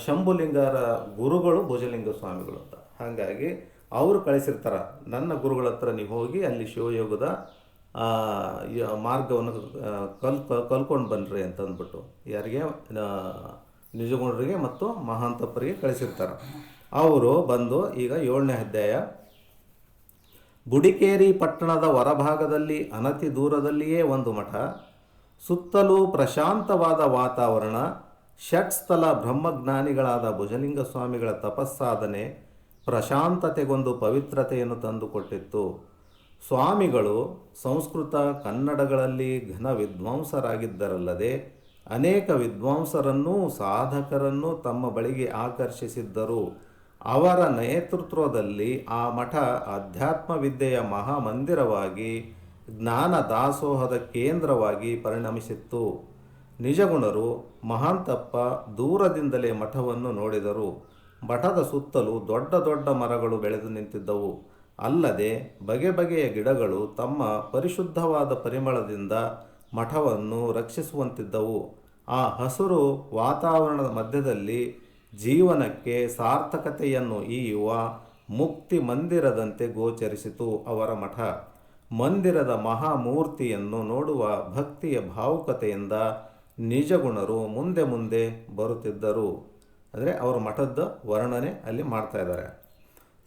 ಶಂಭುಲಿಂಗರ ಗುರುಗಳು ಭುಜಲಿಂಗ ಸ್ವಾಮಿಗಳು ಅಂತ. ಹಾಗಾಗಿ ಅವರು ಕಳಿಸಿರ್ತಾರೆ, ನನ್ನ ಗುರುಗಳ ಹತ್ರ ನೀವು ಹೋಗಿ ಅಲ್ಲಿ ಶಿವಯೋಗದ ಮಾರ್ಗವನ್ನು ಕಲ್ಕೊಂಡು ಬನ್ನಿರಿ ಅಂತಂದ್ಬಿಟ್ಟು ಯಾರಿಗೆ, ನಿಜಗುಣರಿಗೆ ಮತ್ತು ಮಹಾಂತಪ್ಪರಿಗೆ ಕಳಿಸಿರ್ತಾರೆ. ಅವರು ಬಂದು ಈಗ 7ನೇ ಅಧ್ಯಾಯ. ಬುಡಿಕೇರಿ ಪಟ್ಟಣದ ಹೊರಭಾಗದಲ್ಲಿ ಅನತಿ ದೂರದಲ್ಲಿಯೇ ಒಂದು ಮಠ, ಸುತ್ತಲೂ ಪ್ರಶಾಂತವಾದ ವಾತಾವರಣ, ಷಟ್ಸ್ಥಲ ಬ್ರಹ್ಮಜ್ಞಾನಿಗಳಾದ ಭುಜಲಿಂಗ ಸ್ವಾಮಿಗಳ ತಪಸ್ಸಾಧನೆ ಪ್ರಶಾಂತತೆಗೊಂದು ಪವಿತ್ರತೆಯನ್ನು ತಂದುಕೊಟ್ಟಿತ್ತು. ಸ್ವಾಮಿಗಳು ಸಂಸ್ಕೃತ ಕನ್ನಡಗಳಲ್ಲಿ ಘನ ವಿದ್ವಾಂಸರಾಗಿದ್ದರಲ್ಲದೆ ಅನೇಕ ವಿದ್ವಾಂಸರನ್ನೂ ಸಾಧಕರನ್ನೂ ತಮ್ಮ ಬಳಿಗೆ ಆಕರ್ಷಿಸಿದ್ದರು. ಅವರ ನೇತೃತ್ವದಲ್ಲಿ ಆ ಮಠ ಅಧ್ಯಾತ್ಮ ವಿದ್ಯೆಯ ಮಹಾಮಂದಿರವಾಗಿ ಜ್ಞಾನ ದಾಸೋಹದ ಕೇಂದ್ರವಾಗಿ ಪರಿಣಮಿಸಿತ್ತು. ನಿಜಗುಣರು ಮಹಾಂತಪ್ಪ ದೂರದಿಂದಲೇ ಮಠವನ್ನು ನೋಡಿದರು. ಮಠದ ಸುತ್ತಲೂ ದೊಡ್ಡ ದೊಡ್ಡ ಮರಗಳು ಬೆಳೆದು ನಿಂತಿದ್ದವು. ಅಲ್ಲದೆ ಬಗೆ ಬಗೆಯ ಗಿಡಗಳು ತಮ್ಮ ಪರಿಶುದ್ಧವಾದ ಪರಿಮಳದಿಂದ ಮಠವನ್ನು ರಕ್ಷಿಸುವಂತಿದ್ದವು. ಆ ಹಸುರು ವಾತಾವರಣದ ಮಧ್ಯದಲ್ಲಿ ಜೀವನಕ್ಕೆ ಸಾರ್ಥಕತೆಯನ್ನು ಈಯುವ ಮುಕ್ತಿ ಮಂದಿರದಂತೆ ಗೋಚರಿಸಿತು ಅವರ ಮಠ. ಮಂದಿರದ ಮಹಾಮೂರ್ತಿಯನ್ನು ನೋಡುವ ಭಕ್ತಿಯ ಭಾವುಕತೆಯಿಂದ ನಿಜಗುಣರು ಮುಂದೆ ಮುಂದೆ ಬರುತ್ತಿದ್ದರು. ಅಂದರೆ ಅವರ ಮಠದ ವರ್ಣನೆ ಅಲ್ಲಿ ಮಾಡ್ತಾ ಇದ್ದಾರೆ.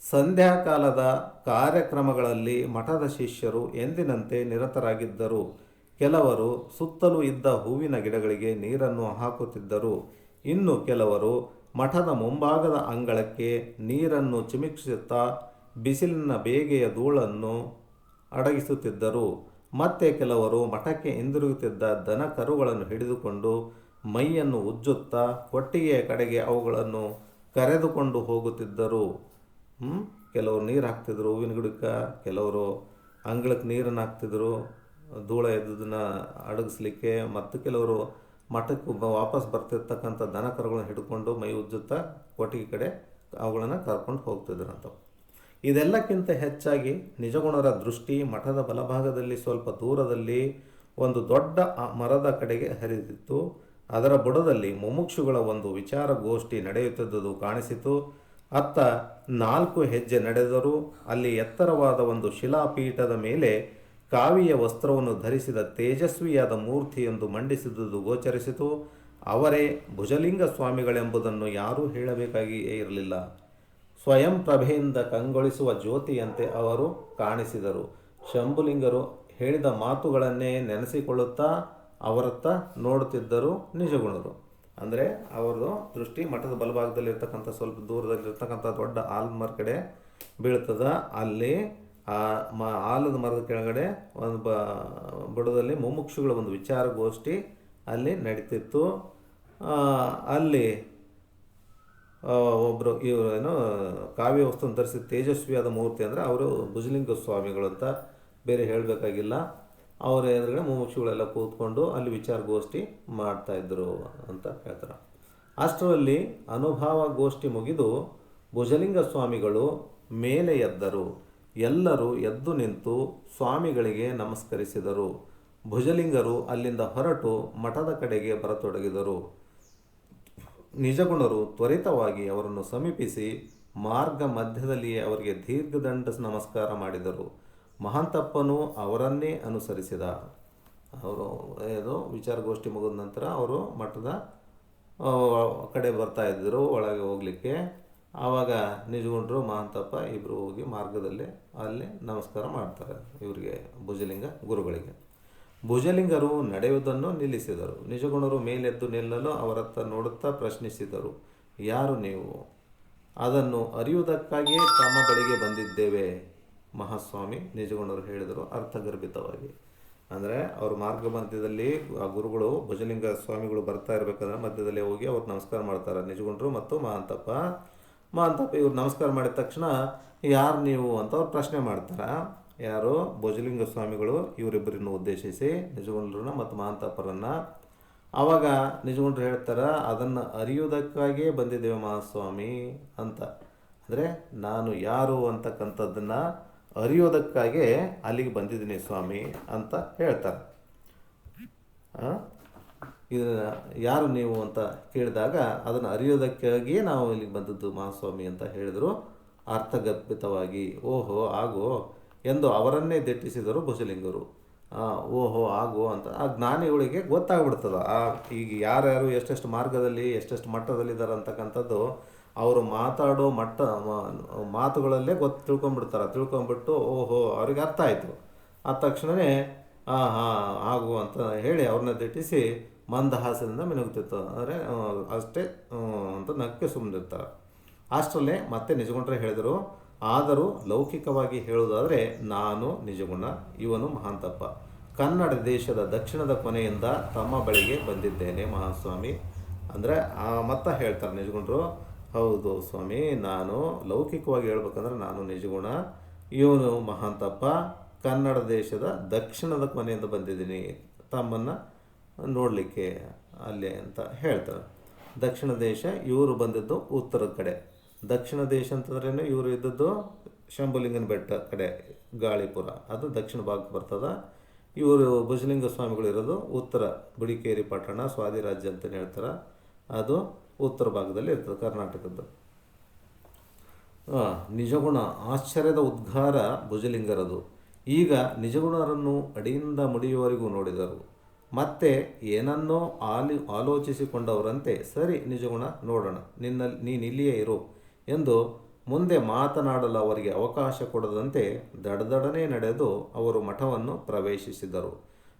ಸಂಧ್ಯಾಕಾಲದ ಕಾರ್ಯಕ್ರಮಗಳಲ್ಲಿ ಮಠದ ಶಿಷ್ಯರು ಎಂದಿನಂತೆ ನಿರತರಾಗಿದ್ದರು. ಕೆಲವರು ಸುತ್ತಲೂ ಇದ್ದ ಹೂವಿನ ಗಿಡಗಳಿಗೆ ನೀರನ್ನು ಹಾಕುತ್ತಿದ್ದರು. ಇನ್ನು ಕೆಲವರು ಮಠದ ಮುಂಭಾಗದ ಅಂಗಳಕ್ಕೆ ನೀರನ್ನು ಚಿಮುಕಿಸುತ್ತಾ ಬಿಸಿಲಿನ ಬೇಗೆಯ ಧೂಳನ್ನು ಅಡಗಿಸುತ್ತಿದ್ದರು. ಮತ್ತೆ ಕೆಲವರು ಮಠಕ್ಕೆ ಹಿಂದಿರುಗುತ್ತಿದ್ದ ದನ ಕರುಗಳನ್ನು ಹಿಡಿದುಕೊಂಡು ಮೈಯನ್ನು ಉಜ್ಜುತ್ತಾ ಕೊಟ್ಟಿಗೆಯ ಕಡೆಗೆ ಅವುಗಳನ್ನು ಕರೆದುಕೊಂಡು ಹೋಗುತ್ತಿದ್ದರು. ಕೆಲವರು ನೀರು ಹಾಕ್ತಿದ್ರು ಹೂವಿನ ಗಿಡಕ್ಕೆ, ಕೆಲವರು ಅಂಗಳಕ್ಕೆ ನೀರನ್ನು ಹಾಕ್ತಿದ್ರು ಧೂಳ ಎದ್ದದನ್ನು ಅಡಗಿಸ್ಲಿಕ್ಕೆ, ಮತ್ತು ಕೆಲವರು ಮಠಕ್ಕೆ ವಾಪಸ್ ಬರ್ತಿರ್ತಕ್ಕಂಥ ದನ ಕರುಗಳನ್ನು ಹಿಡ್ಕೊಂಡು ಮೈ ಉಜ್ಜುತ್ತಾ ಕೊಟ್ಟಿಗೆ ಕಡೆ ಅವುಗಳನ್ನು ಕರ್ಕೊಂಡು ಹೋಗ್ತಿದ್ರು ಅಂತ. ಇದೆಲ್ಲಕ್ಕಿಂತ ಹೆಚ್ಚಾಗಿ ನಿಜಗುಣರ ದೃಷ್ಟಿ ಮಠದ ಬಲಭಾಗದಲ್ಲಿ ಸ್ವಲ್ಪ ದೂರದಲ್ಲಿ ಒಂದು ದೊಡ್ಡ ಮರದ ಕಡೆಗೆ ಹರಿದಿತ್ತು. ಅದರ ಬುಡದಲ್ಲಿ ಮುಮುಕ್ಷುಗಳ ಒಂದು ವಿಚಾರಗೋಷ್ಠಿ ನಡೆಯುತ್ತಿದ್ದುದು ಕಾಣಿಸಿತು. ಅತ್ತ 4 ಹೆಜ್ಜೆ ನಡೆದರು. ಅಲ್ಲಿ ಎತ್ತರವಾದ ಒಂದು ಶಿಲಾಪೀಠದ ಮೇಲೆ ಕಾವಿಯ ವಸ್ತ್ರವನ್ನು ಧರಿಸಿದ ತೇಜಸ್ವಿಯಾದ ಮೂರ್ತಿಯೊಂದು ಮಂಡಿಸಿದುದು ಗೋಚರಿಸಿತು. ಅವರೇ ಭುಜಲಿಂಗ ಸ್ವಾಮಿಗಳೆಂಬುದನ್ನು ಯಾರೂ ಹೇಳಬೇಕಾಗಿಯೇ ಇರಲಿಲ್ಲ. ಸ್ವಯಂ ಪ್ರಭೆಯಿಂದ ಕಂಗೊಳಿಸುವ ಜ್ಯೋತಿಯಂತೆ ಅವರು ಕಾಣಿಸಿದರು. ಶಂಭುಲಿಂಗರು ಹೇಳಿದ ಮಾತುಗಳನ್ನೇ ನೆನೆಸಿಕೊಳ್ಳುತ್ತಾ ಅವರತ್ತ ನೋಡುತ್ತಿದ್ದರು ನಿಜಗುಣರು. ಅಂದರೆ ಅವ್ರದ್ದು ದೃಷ್ಟಿ ಮಠದ ಬಲಭಾಗದಲ್ಲಿರ್ತಕ್ಕಂಥ ಸ್ವಲ್ಪ ದೂರದಲ್ಲಿರ್ತಕ್ಕಂಥ ದೊಡ್ಡ ಆಲದ ಕಡೆ ಬೀಳ್ತದ. ಅಲ್ಲಿ ಆ ಆಲದ ಮರದ ಕೆಳಗಡೆ ಒಂದು ಬುಡದಲ್ಲಿ ಮುಮುಕ್ಷುಗಳ ಒಂದು ವಿಚಾರಗೋಷ್ಠಿ ಅಲ್ಲಿ ನಡೀತಿತ್ತು. ಅಲ್ಲಿ ಒಬ್ಬರು ಇವರೇನು ಕಾವ್ಯ ವಸ್ತುವನ್ನು ಧರಿಸಿದ ತೇಜಸ್ವಿಯಾದ ಮೂರ್ತಿ ಅಂದರೆ ಅವರು ಭುಜಲಿಂಗ ಸ್ವಾಮಿಗಳು ಅಂತ ಬೇರೆ ಹೇಳಬೇಕಾಗಿಲ್ಲ. ಅವರ ಎದುರುಗಡೆ ಮುಮುಕ್ಷುಗಳೆಲ್ಲ ಕೂತ್ಕೊಂಡು ಅಲ್ಲಿ ವಿಚಾರಗೋಷ್ಠಿ ಮಾಡ್ತಾಯಿದ್ರು ಅಂತ ಹೇಳ್ತಾರೆ. ಅಷ್ಟರಲ್ಲಿ ಅನುಭವ ಗೋಷ್ಠಿ ಮುಗಿದು ಭುಜಲಿಂಗ ಸ್ವಾಮಿಗಳು ಮೇಲೆ ಎದ್ದರು. ಎಲ್ಲರೂ ಎದ್ದು ನಿಂತು ಸ್ವಾಮಿಗಳಿಗೆ ನಮಸ್ಕರಿಸಿದರು. ಭುಜಲಿಂಗರು ಅಲ್ಲಿಂದ ಹೊರಟು ಮಠದ ಕಡೆಗೆ ಬರತೊಡಗಿದರು. ನಿಜಗುಣರು ತ್ವರಿತವಾಗಿ ಅವರನ್ನು ಸಮೀಪಿಸಿ ಮಾರ್ಗ ಮಧ್ಯದಲ್ಲಿಯೇ ಅವರಿಗೆ ದೀರ್ಘದಂಡ ನಮಸ್ಕಾರ ಮಾಡಿದರು. ಮಹಾಂತಪ್ಪನು ಅವರನ್ನೇ ಅನುಸರಿಸಿದ. ಅವರು ಏನು ವಿಚಾರಗೋಷ್ಠಿ ಮುಗಿದ ನಂತರ ಅವರು ಮಠದ ಕಡೆ ಬರ್ತಾಯಿದ್ದರು ಒಳಗೆ ಹೋಗಲಿಕ್ಕೆ. ಆವಾಗ ನಿಜಗುಣರು ಮಹಾಂತಪ್ಪ ಇಬ್ಬರು ಹೋಗಿ ಮಾರ್ಗದಲ್ಲಿ ಅಲ್ಲಿ ನಮಸ್ಕಾರ ಮಾಡ್ತಾರೆ ಇವರಿಗೆ, ಭುಜಲಿಂಗ ಗುರುಗಳಿಗೆ. ಭುಜಲಿಂಗರು ನಡೆಯುವುದನ್ನು ನಿಲ್ಲಿಸಿದರು. ನಿಜಗುಣರು ಮೇಲೆದ್ದು ನಿಲ್ಲಲು ಅವರತ್ತ ನೋಡುತ್ತಾ ಪ್ರಶ್ನಿಸಿದರು, ಯಾರು ನೀವು? ಅದನ್ನು ಅರಿಯುವುದಕ್ಕಾಗಿಯೇ ತಮ್ಮ ಬಳಿಗೆ ಬಂದಿದ್ದೇವೆ ಮಹಾಸ್ವಾಮಿ, ನಿಜಗುಣರು ಹೇಳಿದರು ಅರ್ಥಗರ್ಭಿತವಾಗಿ. ಅಂದರೆ ಅವ್ರ ಮಾರ್ಗ ಮಧ್ಯದಲ್ಲಿ ಆ ಗುರುಗಳು ಭುಜಲಿಂಗ ಸ್ವಾಮಿಗಳು ಬರ್ತಾ ಇರಬೇಕಾದ್ರೆ ಮಧ್ಯದಲ್ಲಿ ಹೋಗಿ ಅವ್ರು ನಮಸ್ಕಾರ ಮಾಡ್ತಾರೆ ನಿಜಗುಣರು ಮತ್ತು ಮಹಾಂತಪ್ಪ ಇವ್ರು ನಮಸ್ಕಾರ ಮಾಡಿದ ತಕ್ಷಣ ಯಾರು ನೀವು ಅಂತ ಅವ್ರು ಪ್ರಶ್ನೆ ಮಾಡ್ತಾರೆ. ಯಾರು ಭುಜಲಿಂಗ ಸ್ವಾಮಿಗಳು ಇವರಿಬ್ಬರನ್ನು ಉದ್ದೇಶಿಸಿ ನಿಜಗುಂಡ್ರನ್ನ ಮತ್ತು ಮಹಾಂತಪ್ಪರನ್ನು. ಆವಾಗ ನಿಜಗುಂಡ್ರು ಹೇಳ್ತಾರೆ, ಅದನ್ನು ಅರಿಯುವುದಕ್ಕಾಗಿಯೇ ಬಂದಿದ್ದೇವೆ ಮಹಾಸ್ವಾಮಿ ಅಂತ. ಅಂದರೆ ನಾನು ಯಾರು ಅಂತಕ್ಕಂಥದ್ದನ್ನು ಅರಿಯೋದಕ್ಕಾಗಿ ಅಲ್ಲಿಗೆ ಬಂದಿದ್ದೀನಿ ಸ್ವಾಮಿ ಅಂತ ಹೇಳ್ತಾರೆ. ಇದನ್ನು ಯಾರು ನೀವು ಅಂತ ಕೇಳಿದಾಗ ಅದನ್ನು ಅರಿಯೋದಕ್ಕಾಗಿಯೇ ನಾವು ಇಲ್ಲಿಗೆ ಬಂದದ್ದು ಮಹಾಸ್ವಾಮಿ ಅಂತ ಹೇಳಿದರು ಅರ್ಥಗರ್ಭಿತವಾಗಿ. ಓಹೋ ಆಗೋ ಎಂದು ಅವರನ್ನೇ ದಿಟ್ಟಿಸಿದರು ಭುಜಲಿಂಗರು. ಓಹೋ ಆಗೋ ಅಂತ ಆ ಜ್ಞಾನಿಗಳಿಗೆ ಗೊತ್ತಾಗ್ಬಿಡ್ತದೆ. ಈಗ ಯಾರ್ಯಾರು ಎಷ್ಟೆಷ್ಟು ಮಾರ್ಗದಲ್ಲಿ ಎಷ್ಟೆಷ್ಟು ಮಟ್ಟದಲ್ಲಿದ್ದಾರೆ ಅಂತಕ್ಕಂಥದ್ದು ಅವರು ಮಾತಾಡೋ ಮಾತುಗಳಲ್ಲೇ ತಿಳ್ಕೊಂಬಿಟ್ಟು ಓಹೋ ಅವ್ರಿಗೆ ಅರ್ಥ ಆಯಿತು. ಆದ ತಕ್ಷಣವೇ ಹಾಂ ಆಗು ಅಂತ ಹೇಳಿ ಅವ್ರನ್ನ ದಿಟ್ಟಿಸಿ ಮಂದಹಾಸದಿಂದ ಮಿನುಗುತ್ತಿತ್ತು. ಅಂದರೆ ಅಷ್ಟೇ ಅಂತ ನಕ್ಕೆ ಸುಮ್ಮನಿರ್ತಾರೆ. ಅಷ್ಟರಲ್ಲೇ ಮತ್ತೆ ನಿಜಗುಂಡ್ರೆ ಹೇಳಿದರು, ಆದರೂ ಲೌಕಿಕವಾಗಿ ಹೇಳುವುದಾದರೆ ನಾನು ನಿಜಗುಣ, ಇವನು ಮಹಾಂತಪ್ಪ. ಕನ್ನಡ ದೇಶದ ದಕ್ಷಿಣದ ಕೊನೆಯಿಂದ ತಮ್ಮ ಬಳಿಗೆ ಬಂದಿದ್ದೇನೆ ಮಹಾಸ್ವಾಮಿ. ಅಂದರೆ ಮತ್ತೆ ಹೇಳ್ತಾರೆ ನಿಜಗುಂಡ್ರು, ಹೌದು ಸ್ವಾಮಿ, ನಾನು ಲೌಕಿಕವಾಗಿ ಹೇಳ್ಬೇಕಂದ್ರೆ ನಾನು ನಿಜಗುಣ, ಇವನು ಮಹಾಂತಪ್ಪ, ಕನ್ನಡ ದೇಶದ ದಕ್ಷಿಣದ ಕೊನೆಯಿಂದ ಬಂದಿದ್ದೀನಿ ತಮ್ಮನ್ನು ನೋಡಲಿಕ್ಕೆ ಅಲ್ಲಿ ಅಂತ ಹೇಳ್ತಾರೆ. ದಕ್ಷಿಣ ದೇಶ ಇವರು ಬಂದಿದ್ದು ಉತ್ತರದ ಕಡೆ. ದಕ್ಷಿಣ ದೇಶ ಅಂತಂದ್ರೇನು, ಇವರು ಇದ್ದದ್ದು ಶಂಭುಲಿಂಗನ ಬೆಟ್ಟ ಕಡೆ ಗಾಳಿಪುರ, ಅದು ದಕ್ಷಿಣ ಭಾಗಕ್ಕೆ ಬರ್ತದೆ. ಇವರು ಭುಜಲಿಂಗ ಸ್ವಾಮಿಗಳು ಇರೋದು ಉತ್ತರ, ಬಿಡಿಕೇರಿ ಪಟ್ಟಣ ಸ್ವಾದಿ ರಾಜ್ಯ ಅಂತಲೇ ಹೇಳ್ತಾರೆ, ಅದು ಉತ್ತರ ಭಾಗದಲ್ಲಿ ಇರ್ತದೆ ಕರ್ನಾಟಕದ್ದು. ನಿಜಗುಣ ಆಶ್ಚರ್ಯದ ಉದ್ಗಾರ ಭುಜಲಿಂಗರದು. ಈಗ ನಿಜಗುಣರನ್ನು ಅಡಿಯಿಂದ ಮುಡಿಯುವವರೆಗೂ ನೋಡಿದರು. ಮತ್ತೆ ಏನನ್ನೋ ಆಲೋಚಿಸಿಕೊಂಡವರಂತೆ, ಸರಿ ನಿಜಗುಣ, ನೋಡೋಣ, ನೀನಿಲ್ಲಿಯೇ ಇರು ಎಂದು ಮುಂದೆ ಮಾತನಾಡಲು ಅವರಿಗೆ ಅವಕಾಶ ಕೊಡದಂತೆ ದಡದಡನೆ ನಡೆದು ಅವರು ಮಠವನ್ನು ಪ್ರವೇಶಿಸಿದರು.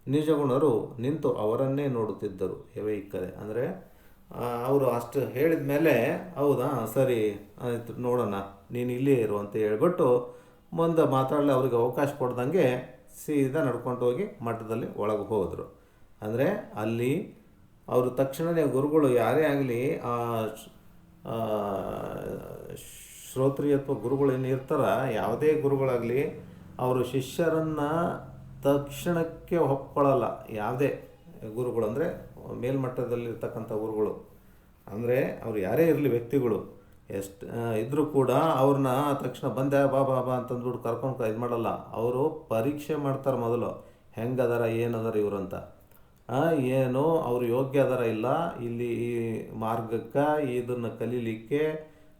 ನಿಜಗುಣರು ನಿಂತು ಅವರನ್ನೇ ನೋಡುತ್ತಿದ್ದರು. ಇಕ್ಕದೆ ಅಂದರೆ ಅವರು ಅಷ್ಟು ಹೇಳಿದ ಮೇಲೆ, ಹೌದಾ ಸರಿ ಆಯಿತು ನೋಡೋಣ, ನೀನು ಇಲ್ಲಿಯೇ ಇರು ಅಂತ ಹೇಳ್ಬಿಟ್ಟು ಮುಂದೆ ಮಾತಾಡಲಿ ಅವ್ರಿಗೆ ಅವಕಾಶ ಕೊಡ್ದಂಗೆ ಸೀದಾ ನಡ್ಕೊಂಡು ಹೋಗಿ ಮಠದಲ್ಲಿ ಒಳಗೆ ಹೋದರು. ಅಂದರೆ ಅಲ್ಲಿ ಅವರು ತಕ್ಷಣವೇ ಗುರುಗಳು ಯಾರೇ ಆಗಲಿ, ಶ್ರೋತ್ರಿಯತ್ವ ಗುರುಗಳು ಏನು ಇರ್ತಾರ, ಯಾವುದೇ ಗುರುಗಳಾಗಲಿ ಅವರು ಶಿಷ್ಯರನ್ನು ತಕ್ಷಣಕ್ಕೆ ಒಪ್ಕೊಳ್ಳಲ್ಲ. ಯಾವುದೇ ಗುರುಗಳು ಅಂದರೆ ಮೇಲ್ಮಟ್ಟದಲ್ಲಿರ್ತಕ್ಕಂಥ ಗುರುಗಳು, ಅಂದರೆ ಅವ್ರು ಯಾರೇ ಇರಲಿ ವ್ಯಕ್ತಿಗಳು ಎಷ್ಟು ಇದ್ದರೂ ಕೂಡ ಅವ್ರನ್ನ ತಕ್ಷಣ ಬಂದೆ ಬಾ ಬಾ ಬಾ ಅಂತಂದ್ಬಿಟ್ಟು ಕರ್ಕೊಂಡು ಇದು ಮಾಡಲ್ಲ. ಅವರು ಪರೀಕ್ಷೆ ಮಾಡ್ತಾರೆ ಮೊದಲು, ಹೆಂಗದಾರ ಏನದಾರ ಇವರು ಅಂತ. ಏನು ಅವರು ಯೋಗ್ಯ ಅದರ ಇಲ್ಲ ಇಲ್ಲಿ ಈ ಮಾರ್ಗಕ್ಕೆ ಇದನ್ನು ಕಲೀಲಿಕ್ಕೆ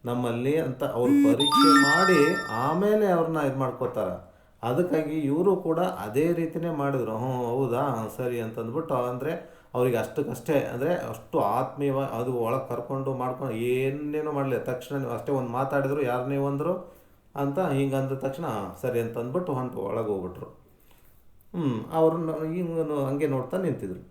ನಮ್ಮಲ್ಲಿ ಅಂತ ಅವ್ರು ಪರೀಕ್ಷೆ ಮಾಡಿ ಆಮೇಲೆ ಅವ್ರನ್ನ ಇದು ಮಾಡ್ಕೋತಾರೆ. ಅದಕ್ಕಾಗಿ ಇವರು ಕೂಡ ಅದೇ ರೀತಿಯೇ ಮಾಡಿದರು. ಹೌದಾ ಸರಿ ಅಂತಂದ್ಬಿಟ್ಟು, ಅಂದರೆ ಅವ್ರಿಗೆ ಅಷ್ಟಕ್ಕಷ್ಟೇ, ಅಂದರೆ ಅಷ್ಟು ಆತ್ಮೀಯವಾಗಿ ಅದು ಒಳಗೆ ಕರ್ಕೊಂಡು ಮಾಡ್ಕೊಂಡು ಏನೇನೋ ಮಾಡಲಿ, ತಕ್ಷಣ ನೀವು ಅಷ್ಟೇ ಒಂದು ಮಾತಾಡಿದ್ರು, ಯಾರನ್ನೇ ಒಂದರು ಅಂತ ಹಿಂಗೆ ಅಂದ ತಕ್ಷಣ ಸರಿ ಅಂತಂದ್ಬಿಟ್ಟು ಒಳಗೆ ಹೋಗ್ಬಿಟ್ರು. ಅವ್ರನ್ನ ಹಿಂಗನು ಹಂಗೆ ನೋಡ್ತಾ ನಿಂತಿದ್ರು.